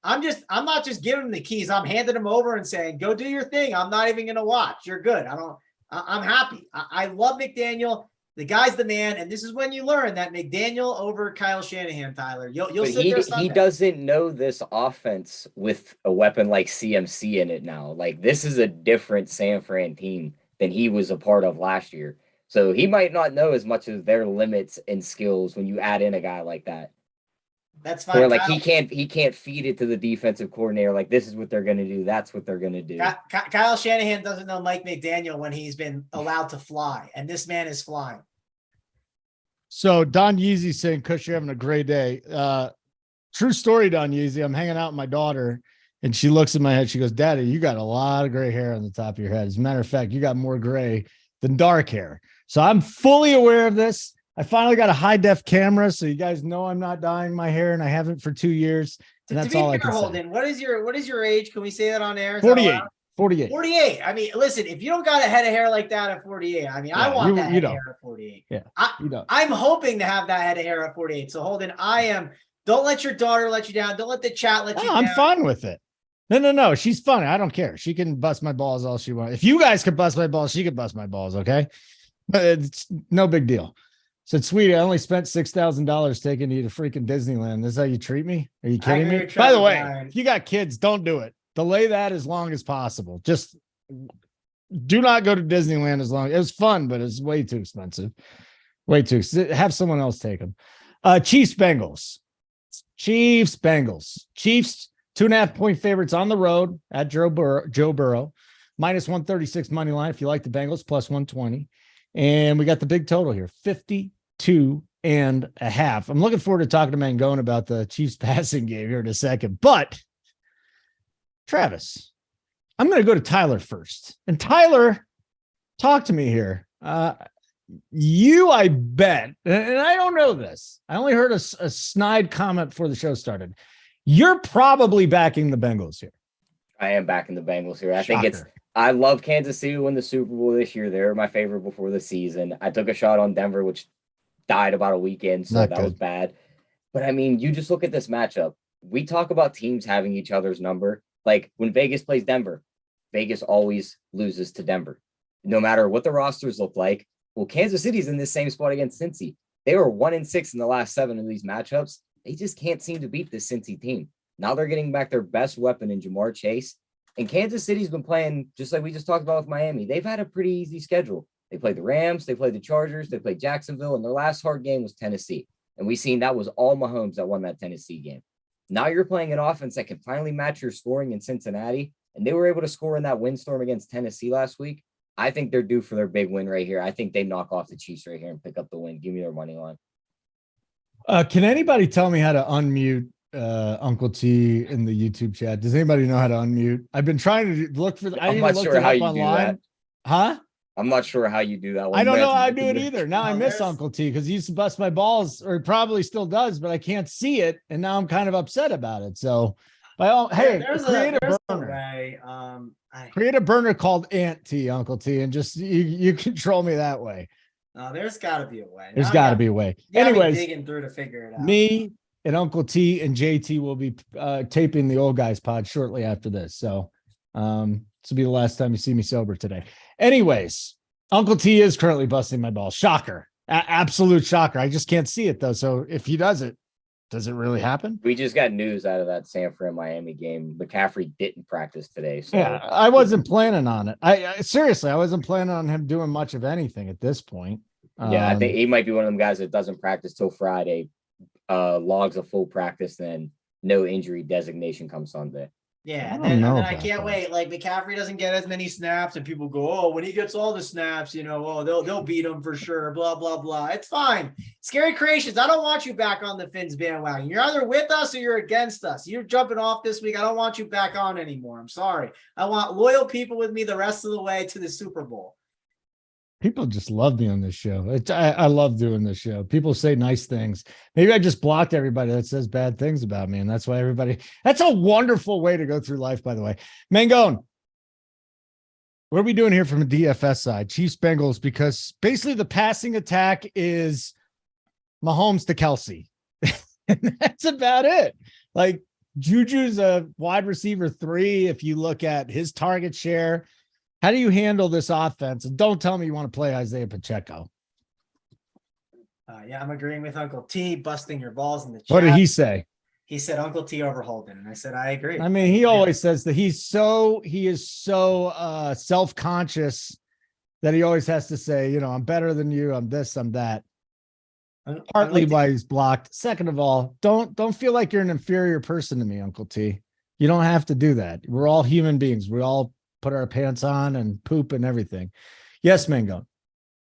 I'm not just giving him the keys. I'm handing him over and saying, go do your thing. I'm not even going to watch. You're good. I'm happy. I love McDaniel. The guy's the man. And this is when you learn that McDaniel over Kyle Shanahan, Tyler. You'll sit there Sunday. He doesn't know this offense with a weapon like CMC in it now. Like, this is a different San Fran team than he was a part of last year. So he might not know as much as their limits and skills when you add in a guy like that. That's fine. Or like he can't feed it to the defensive coordinator. Like, this is what they're going to do. That's what they're going to do. Kyle Shanahan doesn't know Mike McDaniel when he's been allowed to fly, and this man is flying. So Don Yeezy saying, Kush, you're having a great day. True story, Don Yeezy. I'm hanging out with my daughter, and she looks in my head. She goes, Daddy, you got a lot of gray hair on the top of your head. As a matter of fact, you got more gray than dark hair. So I'm fully aware of this. I finally got a high def camera, so you guys know I'm not dyeing my hair, and I haven't for 2 years. And that's all I can say. What is your age? Can we say that on air? 48. 48. 48. I mean, listen, if you don't got a head of hair like that at 48, I mean, I want that head of hair at 48. Yeah. I'm hoping to have that head of hair at 48. So Holden, don't let your daughter let you down. Don't let the chat let you down. I'm fine with it. No. She's funny. I don't care. She can bust my balls all she wants. If you guys could bust my balls, she could bust my balls. Okay. But it's no big deal. Said, sweetie, I only spent $6,000 taking you to freaking Disneyland. This is how you treat me? Are you kidding me? By the way, if you got kids, don't do it. Delay that as long as possible. Just do not go to Disneyland as long. It was fun, but it's way too expensive. Way too. Have someone else take them. Chiefs, Bengals. Chiefs, 2.5-point favorites on the road at Joe Burrow. Minus 136 money line if you like the Bengals, plus 120. And we got the big total here, 52.5. I'm looking forward to talking to Mangone about the Chiefs passing game here in a second. But Travis, I'm going to go to Tyler first. And Tyler, talk to me here. I bet, and I don't know this. I only heard a snide comment before the show started. You're probably backing the Bengals here. I am backing the Bengals here. I love Kansas City to win the Super Bowl this year. They were my favorite before the season. I took a shot on Denver, which died about a weekend, so that was bad. But I mean, you just look at this matchup. We talk about teams having each other's number. Like when Vegas plays Denver, Vegas always loses to Denver, no matter what the rosters look like. Well, Kansas City's in this same spot against Cincy. They were 1-6 in the last 7 of these matchups. They just can't seem to beat this Cincy team. Now they're getting back their best weapon in Jamar Chase. And Kansas City's been playing, just like we just talked about with Miami. They've had a pretty easy schedule. They played the Rams, they played the Chargers, they played Jacksonville, and their last hard game was Tennessee. And we seen that was all Mahomes that won that Tennessee game. Now you're playing an offense that can finally match your scoring in Cincinnati, and they were able to score in that windstorm against Tennessee last week. I think they're due for their big win right here. I think they knock off the Chiefs right here and pick up the win. Give me their money line. Can anybody tell me how to unmute Uncle T in the YouTube chat? Does anybody know how to unmute? I've been trying to look for. I'm not sure how you do that. Huh? I'm not sure how you do that one. I don't know how to do it either. Now I miss Uncle T because he used to bust my balls, or he probably still does, but I can't see it, and now I'm kind of upset about it. So, create a burner. Create a burner called Aunt T, Uncle T, and just you control me that way. There's got to be a way. There's got to be a way. Anyways, digging through to figure it out. Me and Uncle T and JT will be taping the Old Guys pod shortly after this. So this will be the last time you see me sober today. Anyways, Uncle T is currently busting my balls. Shocker. Absolute shocker. I just can't see it, though. So if he does it really happen? We just got news out of that San Fran Miami game. McCaffrey didn't practice today. So yeah, I wasn't planning on it. I seriously, I wasn't planning on him doing much of anything at this point. Yeah, I think he might be one of them guys that doesn't practice till Friday, logs a full practice, then no injury designation comes Sunday. Yeah, and then I can't wait. Like McCaffrey doesn't get as many snaps, and people go, "Oh, when he gets all the snaps, they'll beat him for sure." Blah blah blah. It's fine. Scary Creations. I don't want you back on the Finns bandwagon. You're either with us or you're against us. You're jumping off this week. I don't want you back on anymore. I'm sorry. I want loyal people with me the rest of the way to the Super Bowl. People just love me on this show. I love doing this show. People say nice things. Maybe I just blocked everybody that says bad things about me. And that's why that's a wonderful way to go through life, by the way. Mangone, what are we doing here from a DFS side? Chiefs Bengals, because basically the passing attack is Mahomes to Kelsey. And that's about it. Like Juju's a wide receiver 3. If you look at his target share, how do you handle this offense? And don't tell me you want to play Isaiah Pacheco. Yeah, I'm agreeing with Uncle T, busting your balls in the chat. What did he say? He said Uncle T over Holden, and I said I agree. I mean, he always says that he is so self-conscious that he always has to say, I'm better than you, I'm this, I'm that. Partly why he's blocked. Second of all, don't feel like you're an inferior person to me, Uncle T. You don't have to do that. We're all human beings. We all put our pants on and poop and everything. Yes, Mango.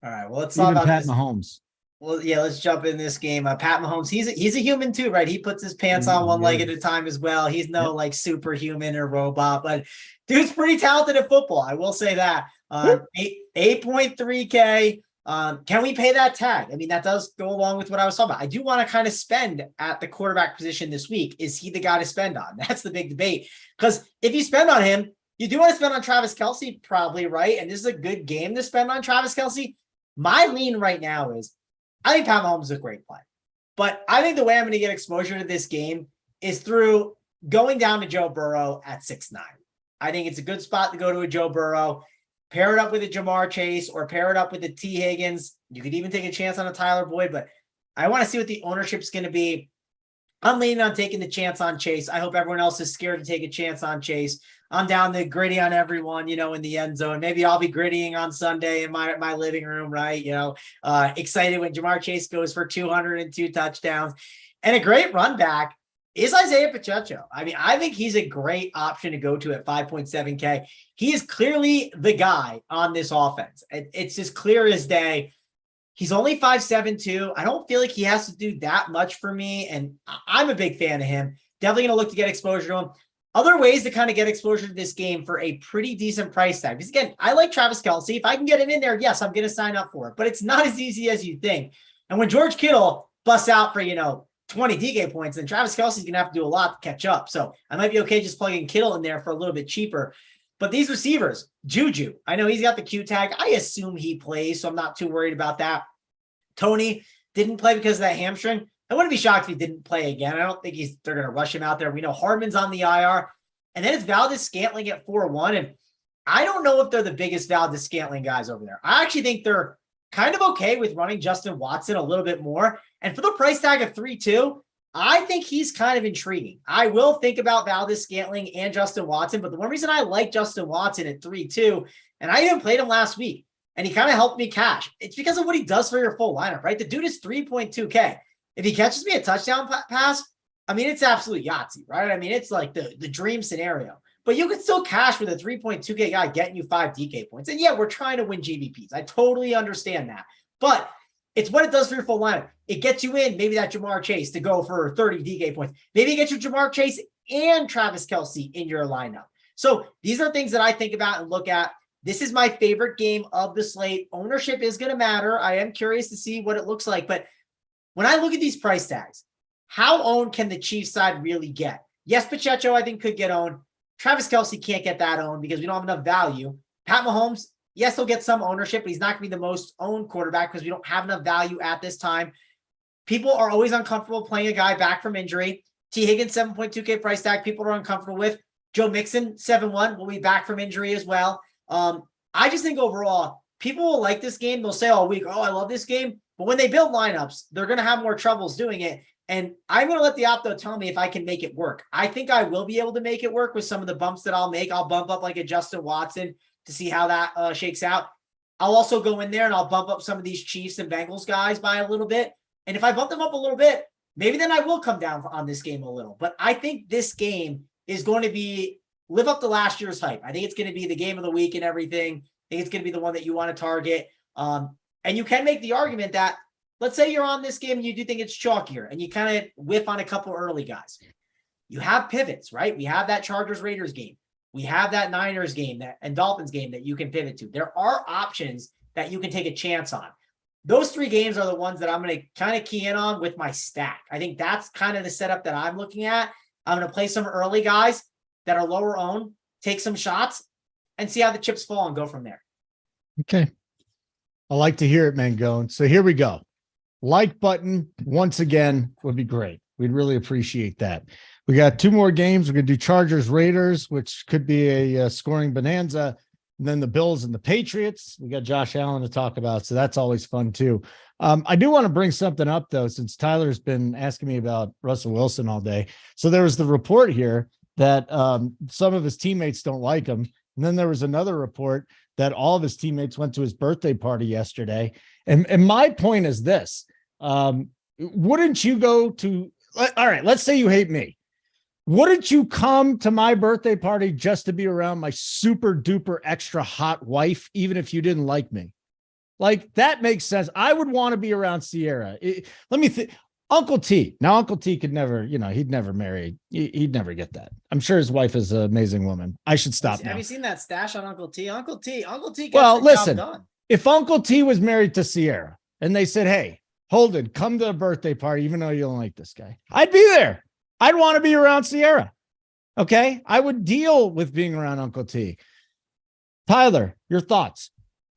All right. Well, let's talk about Pat Mahomes. Well, yeah, let's jump in this game. Pat Mahomes, he's a human too, right? He puts his pants on one leg at a time as well. He's no like superhuman or robot, but dude's pretty talented at football. I will say that. 8.3K. Can we pay that tag? I mean, that does go along with what I was talking about. I do want to kind of spend at the quarterback position this week. Is he the guy to spend on? That's the big debate. Because if you spend on him, you do want to spend on Travis Kelce, probably, right? And this is a good game to spend on Travis Kelce. My lean right now is I think Pat Mahomes is a great play. But I think the way I'm going to get exposure to this game is through going down to Joe Burrow at 6'9". I think it's a good spot to go to a Joe Burrow. Pair it up with a Jamar Chase or pair it up with a T. Higgins. You could even take a chance on a Tyler Boyd, but I want to see what the ownership's going to be. I'm leaning on taking the chance on Chase. I hope everyone else is scared to take a chance on Chase. I'm down to gritty on everyone, in the end zone. Maybe I'll be grittying on Sunday in my living room, right? Excited when Jamar Chase goes for 202 touchdowns. And a great run back is Isaiah Pacheco. I mean, I think he's a great option to go to at 5.7K. He is clearly the guy on this offense. It's as clear as day. He's only 5'7" too. I don't feel like he has to do that much for me, and I'm a big fan of him. Definitely going to look to get exposure to him. Other ways to kind of get exposure to this game for a pretty decent price tag. Because again, I like Travis Kelce. If I can get him in there, yes, I'm going to sign up for it. But it's not as easy as you think. And when George Kittle busts out for, 20 DK points, then Travis Kelce's going to have to do a lot to catch up. So I might be okay just plugging Kittle in there for a little bit cheaper. But these receivers, Juju, I know he's got the Q tag. I assume he plays, so I'm not too worried about that. Tony didn't play because of that hamstring. I wouldn't be shocked if he didn't play again. I don't think they're going to rush him out there. We know Hardman's on the IR. And then it's Valdez-Scantling at 4-1. And I don't know if they're the biggest Valdez-Scantling guys over there. I actually think they're kind of okay with running Justin Watson a little bit more. And for the price tag of 3.2, I think he's kind of intriguing. I will think about Valdez-Scantling and Justin Watson, but the one reason I like Justin Watson at 3.2, and I even played him last week, and he kind of helped me cash. It's because of what he does for your full lineup, right? The dude is 3.2K. If he catches me a touchdown pass, I mean, it's absolute Yahtzee, right? I mean, it's like the dream scenario. But you can still cash with a 3.2K guy getting you 5 DK points. And yeah, we're trying to win GBPs. I totally understand that. But it's what it does for your full lineup. It gets you in maybe that Jamar Chase to go for 30 DK points. Maybe it gets you Jamar Chase and Travis Kelce in your lineup. So these are things that I think about and look at. This is my favorite game of the slate. Ownership is going to matter. I am curious to see what it looks like. But when I look at these price tags, how owned can the Chiefs side really get? Yes, Pacheco, I think, could get owned. Travis Kelce can't get that owned because we don't have enough value. Pat Mahomes, yes, he'll get some ownership, but he's not going to be the most owned quarterback because we don't have enough value at this time. People are always uncomfortable playing a guy back from injury. T. Higgins, 7.2K price tag, people are uncomfortable with. Joe Mixon, 7-1, will be back from injury as well. I just think overall, people will like this game. They'll say all week, I love this game. But when they build lineups, they're going to have more troubles doing it. And I'm going to let the opto tell me if I can make it work. I think I will be able to make it work with some of the bumps that I'll make. I'll bump up like a Justin Watson to see how that shakes out. I'll also go in there and I'll bump up some of these Chiefs and Bengals guys by a little bit. And if I bump them up a little bit, maybe then I will come down on this game a little. But I think this game is going to live up to last year's hype. I think it's going to be the game of the week and everything. I think it's going to be the one that you want to target. And you can make the argument that, let's say you're on this game and you do think it's chalkier and you kind of whiff on a couple early guys. You have pivots, right? We have that Chargers-Raiders game. We have that Niners game and Dolphins game that you can pivot to. There are options that you can take a chance on. Those 3 games are the ones that I'm going to kind of key in on with my stack. I think that's kind of the setup that I'm looking at. I'm going to play some early guys that are lower owned, take some shots, and see how the chips fall and go from there. Okay. I like to hear it, Mangone. So here we go. Like button once again would be great. We'd really appreciate that. We got 2 more games. We're going to do Chargers Raiders, which could be a scoring bonanza. And then the Bills and the Patriots. We got Josh Allen to talk about. So that's always fun too. I do want to bring something up though, since Tyler's been asking me about Russell Wilson all day. So there was the report here that some of his teammates don't like him. And then there was another report that all of his teammates went to his birthday party yesterday. And my point is this: Wouldn't you go to, all right, let's say you hate me. Wouldn't you come to my birthday party just to be around my super duper extra hot wife, even if you didn't like me? Like, that makes sense. I would want to be around Sierra. Let me think. Uncle T. Now, Uncle T could never, he'd never marry. He'd never get that. I'm sure his wife is an amazing woman. I should stop now. Have you seen that stash on Uncle T? Uncle T gets well, the listen, job done. If Uncle T was married to Sierra and they said, hey, Holden, come to a birthday party, even though you don't like this guy, I'd be there. I'd want to be around Sierra. Okay. I would deal with being around Uncle T. Tyler, your thoughts?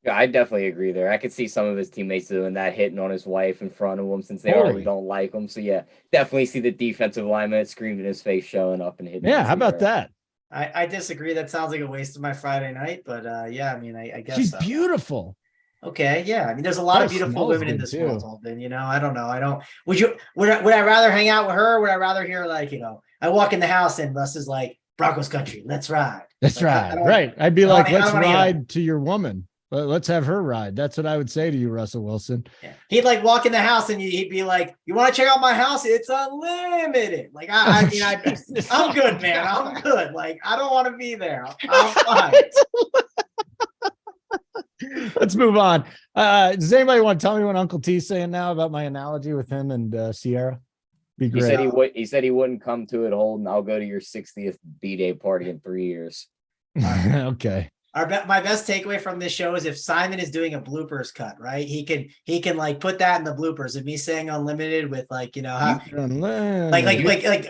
Yeah, I definitely agree there. I could see some of his teammates doing that, hitting on his wife in front of him since they already don't like him. So yeah, definitely see the defensive lineman screaming in his face, showing up and hitting. Yeah, how about that? I disagree. That sounds like a waste of my Friday night, but yeah, I mean, I guess she's beautiful. Okay, yeah. I mean, there's a lot of beautiful women in this world, Holden. I don't know. Would I rather hang out with her? Or would I rather hear I walk in the house and Russ is like, Broncos country, let's ride. Let's ride. Right. I'd be like, let's ride to your woman. Let's have her ride. That's what I would say to you, Russell Wilson. Yeah. He'd walk in the house and he'd be like, you want to check out my house? It's unlimited. I'm good, man. I'm good. I don't want to be there. I'm fine. Let's move on. Does anybody want to tell me what Uncle T's saying now about my analogy with him and Sierra? Be great. He said he wouldn't come to it, Holden. I'll go to your 60th B-Day party in 3 years. Okay. My best takeaway from this show is if Simon is doing a bloopers cut, right? He can put that in the bloopers of me saying unlimited with how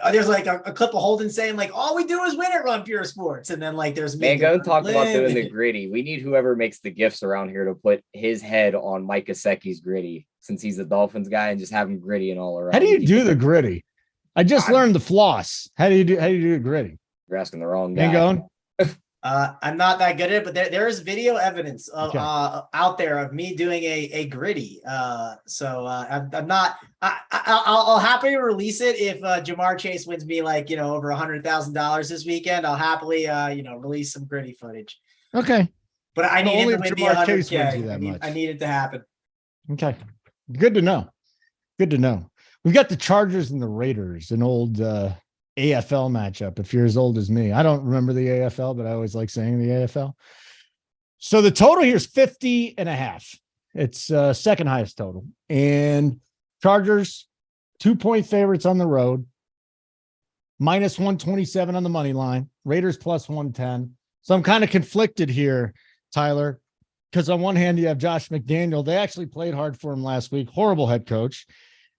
there's a clip of Holden saying all we do is win at Run Pure Sports, and then there's MANGONE talk about doing the gritty. We need whoever makes the gifts around here to put his head on Mike Gesicki's gritty, since he's the Dolphins guy, and just have him gritty and all around. How do you do the gritty? I just learned the floss. How do you do the gritty? You're asking the wrong guy. MANGONE? I'm not that good at it, but there is video evidence of out there of me doing a gritty. I'm not. I'll happily release it if Jamar Chase wins me over $100,000 this weekend. I'll happily release some gritty footage. Okay, but I need it to win me $100K. I need it to happen. Okay, good to know. Good to know. We've got the Chargers and the Raiders, an old AFL matchup. If you're as old as me, I don't remember the AFL, but I always like saying the AFL. So the total here is 50.5. It's second highest total, and Chargers 2-point favorites on the road, minus 127 on the money line, Raiders plus 110. So I'm kind of conflicted here, Tyler, because on one hand you have Josh McDaniel. They actually played hard for him last week. Horrible head coach.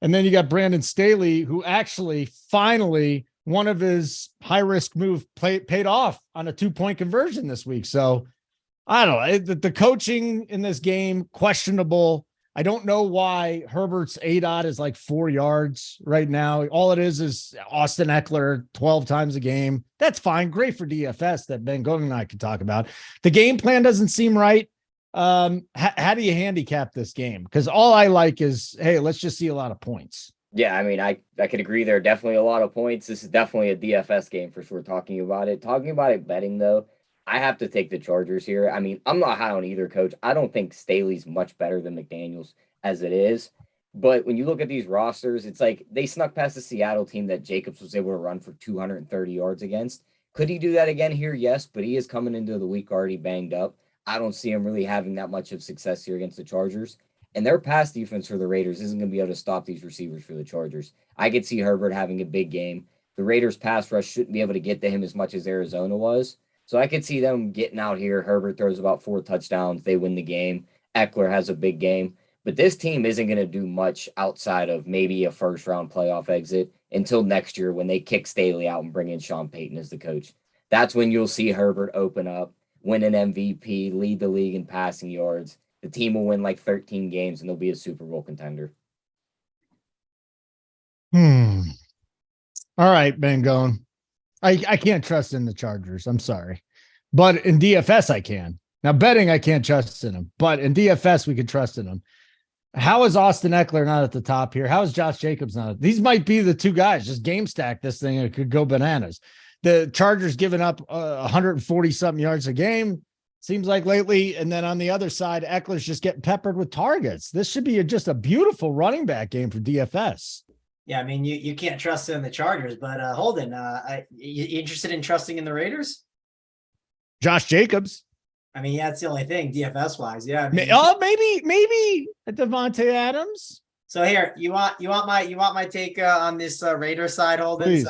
And then you got Brandon Staley, who actually finally one of his high-risk move paid off on a 2-point conversion this week. So I don't know. The coaching in this game, questionable. I don't know why Herbert's ADOT is 4 yards right now. All it is Austin Eckler 12 times a game. That's fine. Great for DFS that MANGONE and I could talk about. The game plan doesn't seem right. How do you handicap this game? Because all I like is, hey, let's just see a lot of points. Yeah, I mean, I could agree there. Definitely a lot of points. This is definitely a DFS game for sure. Talking about it betting, though, I have to take the Chargers here. I mean, I'm not high on either coach. I don't think Staley's much better than McDaniels as it is. But when you look at these rosters, it's they snuck past the Seattle team that Jacobs was able to run for 230 yards against. Could he do that again here? Yes, but he is coming into the week already banged up. I don't see him really having that much of success here against the Chargers. And their pass defense for the Raiders isn't going to be able to stop these receivers for the Chargers. I could see Herbert having a big game. The Raiders pass rush shouldn't be able to get to him as much as Arizona was. So I could see them getting out here. Herbert throws about 4 touchdowns. They win the game. Eckler has a big game. But this team isn't going to do much outside of maybe a first-round playoff exit until next year when they kick Staley out and bring in Sean Payton as the coach. That's when you'll see Herbert open up, win an MVP, lead the league in passing yards. The team will win 13 games and they'll be a Super Bowl contender. All right, MANGONE. I can't trust in the Chargers. I'm sorry. But in DFS, I can. Now, betting, I can't trust in them. But in DFS, we can trust in them. How is Austin Eckler not at the top here? How is Josh Jacobs not? These might be the two guys. Just game stack this thing. It could go bananas. The Chargers giving up 140-something yards a game. Seems like lately. And then on the other side, Eckler's just getting peppered with targets. This should be just a beautiful running back game for DFS. Yeah, I mean, you can't trust in the Chargers, but Holden, you interested in trusting in the Raiders? Josh Jacobs. I mean, yeah, that's the only thing DFS wise. Yeah. I mean, maybe a Devontae Adams. So here, you want my take on this Raider side, Holden? Please.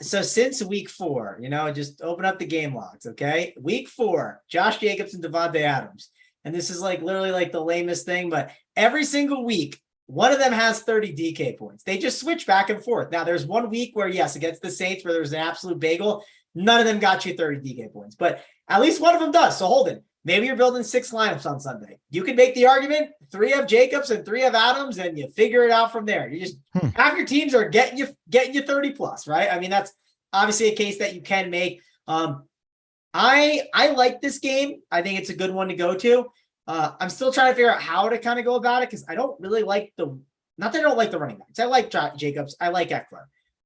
So since week 4, just open up the game logs, okay? Week 4, Josh Jacobs and Devontae Adams. And this is like literally like the lamest thing, but every single week, one of them has 30 DK points. They just switch back and forth. Now, there's one week where, yes, against the Saints, where there was an absolute bagel, none of them got you 30 DK points, but at least one of them does. So Holden, maybe you're building 6 lineups on Sunday. You can make the argument 3 have Jacobs and 3 have Adams, and you figure it out from there. You just half your teams are getting you 30 plus, right? I mean, that's obviously a case that you can make. I like this game. I think it's a good one to go to. I'm still trying to figure out how to kind of go about it, because I don't really like not that I don't like the running backs. I like Jacobs. I like Eckler.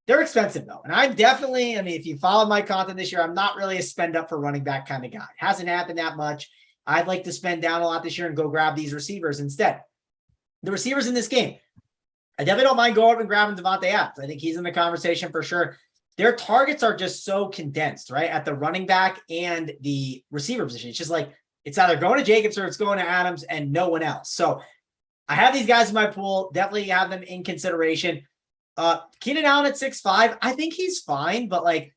They're expensive though. And I'm definitely, if you follow my content this year, I'm not really a spend up for running back kind of guy. It hasn't happened that much. I'd like to spend down a lot this year and go grab these receivers instead. The receivers in this game, I definitely don't mind going up and grabbing Devontae Adams. I think he's in the conversation for sure. Their targets are just so condensed, right? At the running back and the receiver position. It's just like, it's either going to Jacobs or it's going to Adams and no one else. So I have these guys in my pool, definitely have them in consideration. Keenan Allen at 6'5", I think he's fine, but like,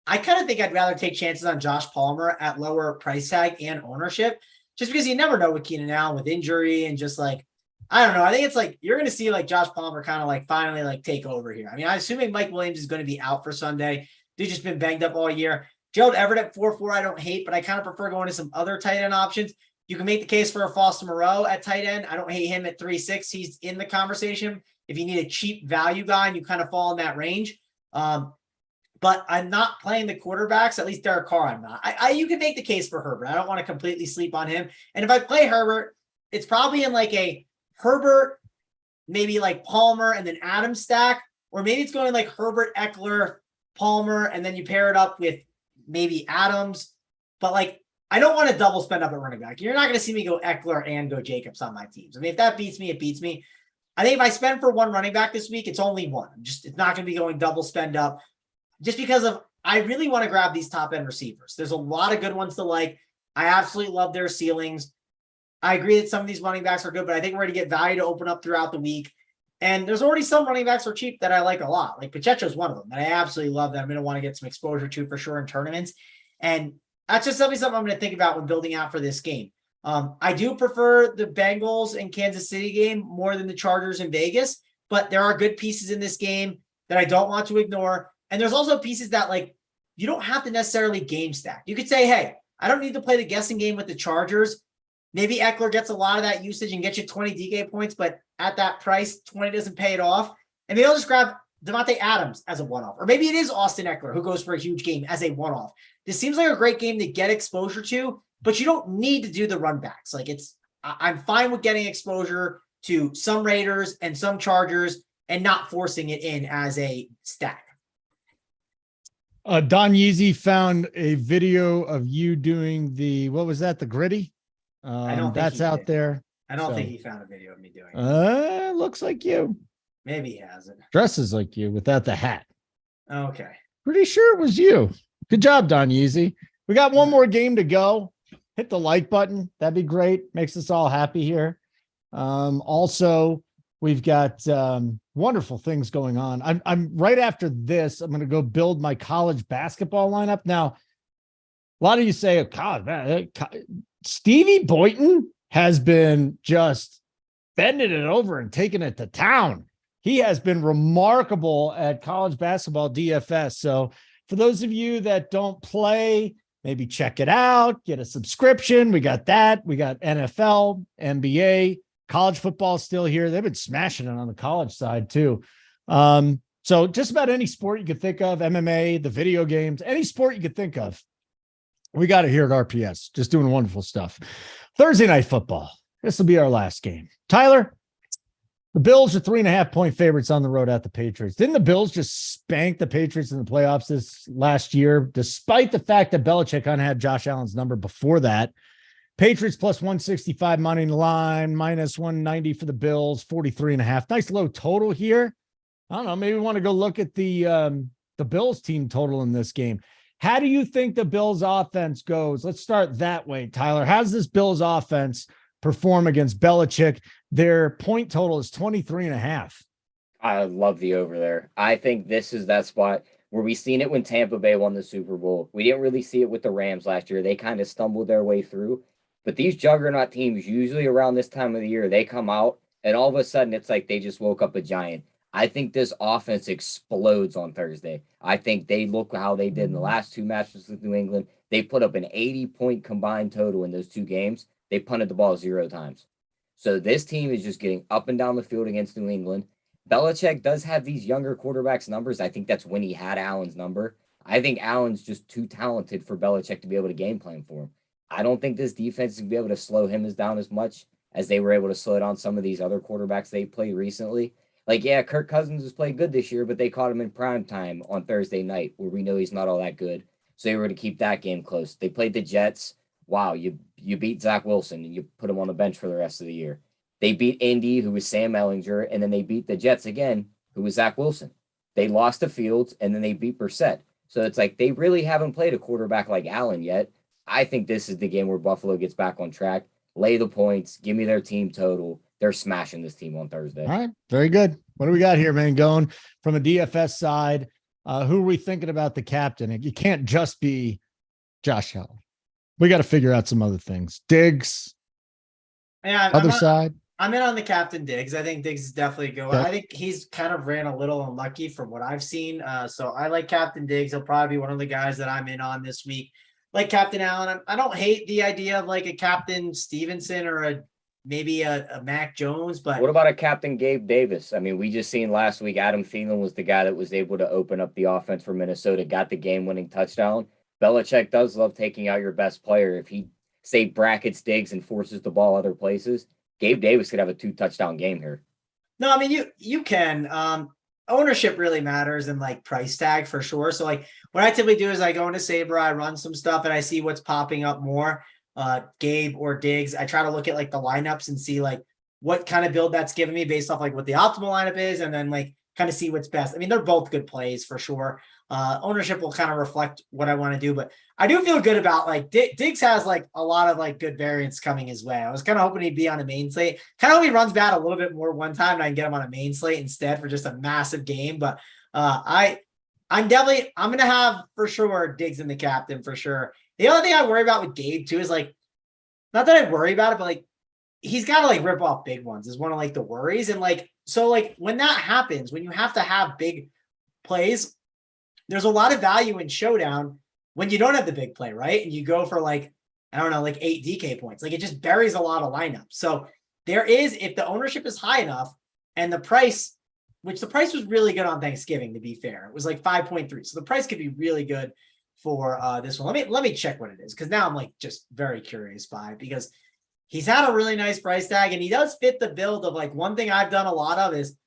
I kind of think I'd rather take chances on Josh Palmer at lower price tag and ownership, just because you never know with Keenan Allen with injury and just like, I don't know. I think it's like, you're going to see like Josh Palmer kind of like finally like take over here. I mean, I'm assuming Mike Williams is going to be out for Sunday. Dude's just been banged up all year. Gerald Everett at 4.4, I don't hate, but I kind of prefer going to some other tight end options. You can make the case for a Foster Moreau at tight end. I don't hate him at 3.6. He's in the conversation if you need a cheap value guy and you kind of fall in that range. But I'm not playing the quarterbacks, at least Derek Carr I'm not. You can make the case for Herbert. I don't want to completely sleep on him. And if I play Herbert, it's probably in like a Herbert, maybe like Palmer and then Adams stack, or maybe it's going like Herbert, Eckler, Palmer, and then you pair it up with maybe Adams. But like, I don't want to double spend up at running back. You're not going to see me go Eckler and go Jacobs on my teams. I mean, if that beats me, it beats me. I think if I spend for one running back this week, it's only one. It's not going to be going double spend up, just because I really want to grab these top end receivers. There's a lot of good ones to like. I absolutely love their ceilings. I agree that some of these running backs are good, but I think we're going to get value to open up throughout the week. And there's already some running backs are cheap that I like a lot. Like Pacheco's one of them, and I absolutely love that. I'm going to want to get some exposure to for sure in tournaments. And that's just something I'm going to think about when building out for this game. I do prefer the Bengals and Kansas City game more than the Chargers in Vegas, but there are good pieces in this game that I don't want to ignore. And there's also pieces that like, you don't have to necessarily game stack. You could say, hey, I don't need to play the guessing game with the Chargers. Maybe Eckler gets a lot of that usage and gets you 20 DK points, but at that price, 20 doesn't pay it off. And maybe I'll just grab Devontae Adams as a one-off. Or maybe it is Austin Eckler who goes for a huge game as a one-off. This seems like a great game to get exposure to, but you don't need to do the run backs. Like I'm fine with getting exposure to some Raiders and some Chargers and not forcing it in as a stack. Don Yeezy found a video of you doing what was that? The gritty? I don't think that's out there. I don't think he found a video of me doing it. Looks like you. Maybe he hasn't. Dresses like you without the hat. Okay. Pretty sure it was you. Good job, Don Yeezy. We got one more game to go. Hit the like button. That'd be great. Makes us all happy here. Also, we've got wonderful things going on. I'm right after this. I'm going to go build my college basketball lineup. Now, a lot of you say, oh, God, Stevie Boynton has been just bending it over and taking it to town. He has been remarkable at college basketball DFS. So for those of you that don't play, maybe check it out, get a subscription. We got that. We got NFL, NBA, college football still here. They've been smashing it on the college side too. So just about any sport you could think of, MMA, the video games, any sport you could think of, we got it here at RPS, just doing wonderful stuff. Thursday night football. This will be our last game. Tyler, The Bills are 3.5-point favorites on the road at the Patriots. Didn't the Bills just spank the Patriots in the playoffs this last year, despite the fact that Belichick kind of had Josh Allen's number before that? Patriots plus 165 money line, minus 190 for the Bills, 43.5. Nice low total here. I don't know. Maybe we want to go look at the Bills team total in this game. How do you think the Bills offense goes? Let's start that way, Tyler. How does this Bills offense perform against Belichick? Their point total is 23.5. I love the over there. I think this is that spot where we seen it when Tampa Bay won the Super Bowl. We didn't really see it with the Rams last year. They kind of stumbled their way through. But these juggernaut teams, usually around this time of the year, they come out and all of a sudden it's like they just woke up a giant. I think this offense explodes on Thursday. I think they look how they did in the last two matches with New England. They put up an 80-point combined total in those two games. They punted the ball 0 times. So this team is just getting up and down the field against New England. Belichick does have these younger quarterbacks' numbers. I think that's when he had Allen's number. I think Allen's just too talented for Belichick to be able to game plan for him. I don't think this defense is going to be able to slow him down as much as they were able to slow down some of these other quarterbacks they played recently. Like, yeah, Kirk Cousins has played good this year, but they caught him in prime time on Thursday night where we know he's not all that good. So they were to keep that game close. They played the Jets. Wow, you beat Zach Wilson and you put him on the bench for the rest of the year. They beat Indy, who was Sam Ellinger, and then they beat the Jets again, who was Zach Wilson. They lost to Fields, and then they beat Brissett. So it's like they really haven't played a quarterback like Allen yet. I think this is the game where Buffalo gets back on track. Lay the points. Give me their team total. They're smashing this team on Thursday. All right. Very good. What do we got here, Mangone? From a DFS side, who are we thinking about the captain? It can't just be Josh Allen. We got to figure out some other things. Diggs. Yeah, other side. I'm in on the captain Diggs. I think Diggs is definitely good. Okay. I think he's kind of ran a little unlucky from what I've seen. So I like Captain Diggs. He'll probably be one of the guys that I'm in on this week. Like Captain Allen, I don't hate the idea of like a Captain Stevenson or maybe a Mac Jones, but what about a Captain Gabe Davis? I mean, we just seen last week Adam Thielen was the guy that was able to open up the offense for Minnesota, got the game-winning touchdown. Belichick does love taking out your best player. If he, say, brackets Diggs and forces the ball other places, Gabe Davis could have a 2-touchdown game here. No, I mean, you can. Ownership really matters and like price tag for sure. So like what I typically do is I go into Sabre, I run some stuff and I see what's popping up more, Gabe or Diggs. I try to look at like the lineups and see like what kind of build that's giving me based off like what the optimal lineup is. And then like kind of see what's best. I mean, they're both good plays for sure. Ownership will kind of reflect what I want to do, but I do feel good about like Diggs has like a lot of like good variants coming his way. I was kind of hoping he'd be on a main slate. Kind of hope he runs bad a little bit more one time and I can get him on a main slate instead for just a massive game. But I'm going to have for sure Diggs in the captain for sure. The other thing I worry about with Gabe too is like, not that I worry about it, but like he's got to like rip off big ones is one of like the worries. And like, so like when that happens, when you have to have big plays, there's a lot of value in showdown when you don't have the big play, right? And you go for like, I don't know, like 8 DK points. Like it just buries a lot of lineups. So there is, if the ownership is high enough and the price, which the price was really good on Thanksgiving, to be fair, it was like 5.3. So the price could be really good for this one. Let me check what it is. Cause now I'm like just very curious by it because he's had a really nice price tag and he does fit the build of like one thing I've done a lot of is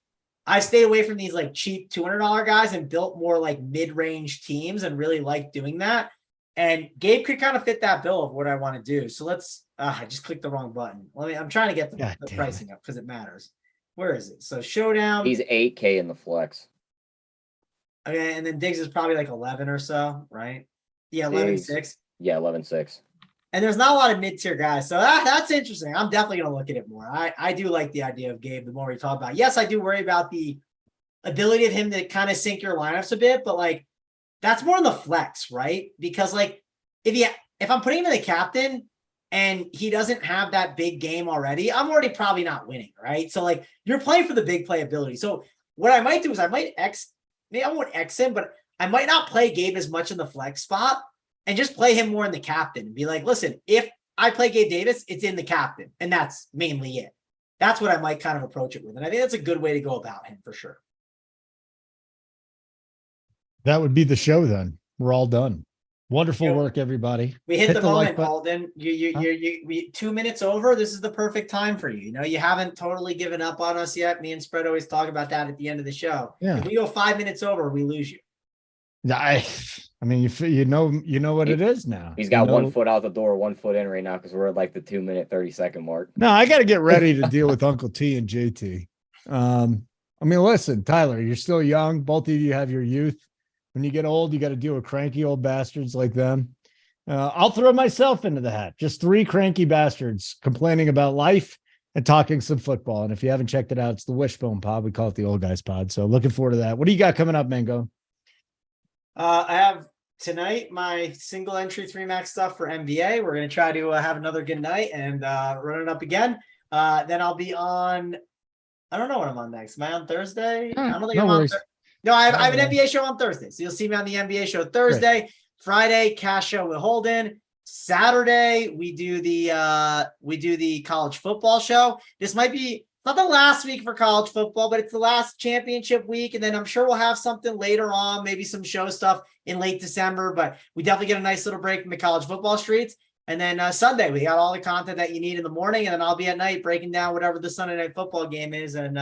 I've stayed away from these like cheap $200 guys and built more like mid-range teams and really like doing that. And Gabe could kind of fit that bill of what I want to do. So let's, I just clicked the wrong button. I'm trying to get the pricing up because it matters. Where is it? So showdown. He's 8K in the flex. Okay. And then Diggs is probably like 11 or so, right? Yeah. 11.6. Yeah. 11.6. And there's not a lot of mid-tier guys. So that's interesting. I'm definitely going to look at it more. I do like the idea of Gabe the more we talk about it. Yes, I do worry about the ability of him to kind of sink your lineups a bit, but like that's more in the flex, right? Because like if I'm putting him in the captain and he doesn't have that big game already, I'm already probably not winning, right? So like you're playing for the big play ability. So what I might do is I won't X him, but I might not play Gabe as much in the flex spot. And just play him more in the captain and be like, listen, if I play Gabe Davis, it's in the captain. And that's mainly it. That's what I might kind of approach it with. And I think that's a good way to go about him for sure. That would be the show then. We're all done. Wonderful work, everybody. We hit the moment, like button. Holden. We 2 minutes over. This is the perfect time for you. You know, you haven't totally given up on us yet. Me and Spread always talk about that at the end of the show. Yeah. If we go 5 minutes over, we lose you. I mean, you know what it is now. He's got 1 foot out the door, 1 foot in right now because we're at like the 2 minute 30-second mark. No, I got to get ready to deal with Uncle T and JT. I mean, listen, Tyler, you're still young. Both of you have your youth. When you get old, you got to deal with cranky old bastards like them. I'll throw myself into the hat. Just 3 cranky bastards complaining about life and talking some football. And if you haven't checked it out, it's the Wishbone Pod. We call it the Old Guys Pod. So looking forward to that. What do you got coming up, Mango? I have tonight my single entry 3-max stuff for NBA. We're going to try to have another good night and run it up again. Then I'll be on. I don't know what I'm on next. Am I on Thursday? I don't think I'm on. No, I have an NBA show on Thursday. So you'll see me on the NBA show Thursday. Great. Friday, cash show with Holden. Saturday, we do the college football show. This might be not the last week for college football, but it's the last championship week. And then I'm sure we'll have something later on, maybe some show stuff in late December. But we definitely get a nice little break from the college football streets. And then Sunday, we got all the content that you need in the morning. And then I'll be at night breaking down whatever the Sunday night football game is and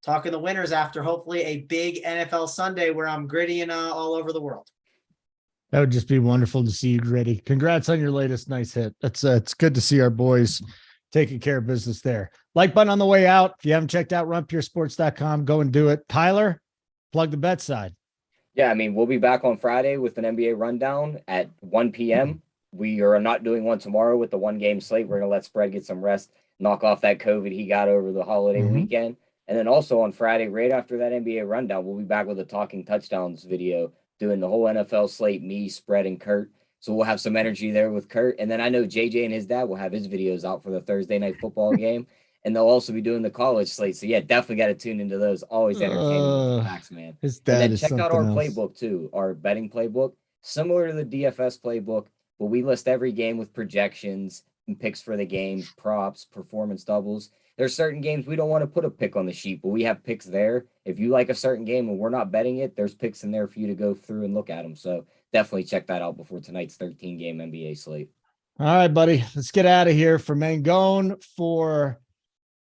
talking the winners after hopefully a big NFL Sunday where I'm gritty and all over the world. That would just be wonderful to see you gritty. Congrats on your latest nice hit. It's good to see our boys taking care of business there. Like button on the way out. If you haven't checked out runpuresports.com, go and do it. Tyler, plug the bet side. Yeah, I mean, we'll be back on Friday with an NBA rundown at 1 p.m. We are not doing one tomorrow with the 1-game slate. We're going to let Spread get some rest, knock off that COVID he got over the holiday weekend. And then also on Friday, right after that NBA rundown, we'll be back with a Talking Touchdowns video, doing the whole NFL slate, me, Spread, and Kurt. So we'll have some energy there with Kurt. And then I know JJ and his dad will have his videos out for the Thursday night football game. And they'll also be doing the college slate. So yeah, definitely got to tune into those. Always entertaining with facts, man. His dad and then is check out our else. playbook too, our betting playbook, similar to the DFS playbook, but we list every game with projections and picks for the games, props, performance doubles. There's certain games we don't want to put a pick on the sheet, but we have picks there. If you like a certain game and we're not betting it, there's picks in there for you to go through and look at them. So definitely check that out before tonight's 13-game NBA slate. All right, buddy. Let's get out of here. For Mangone, for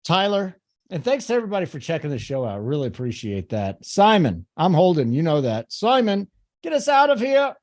Tyler, and thanks to everybody for checking the show out. Really appreciate that. Simon, I'm Holden. You know that. Simon, get us out of here.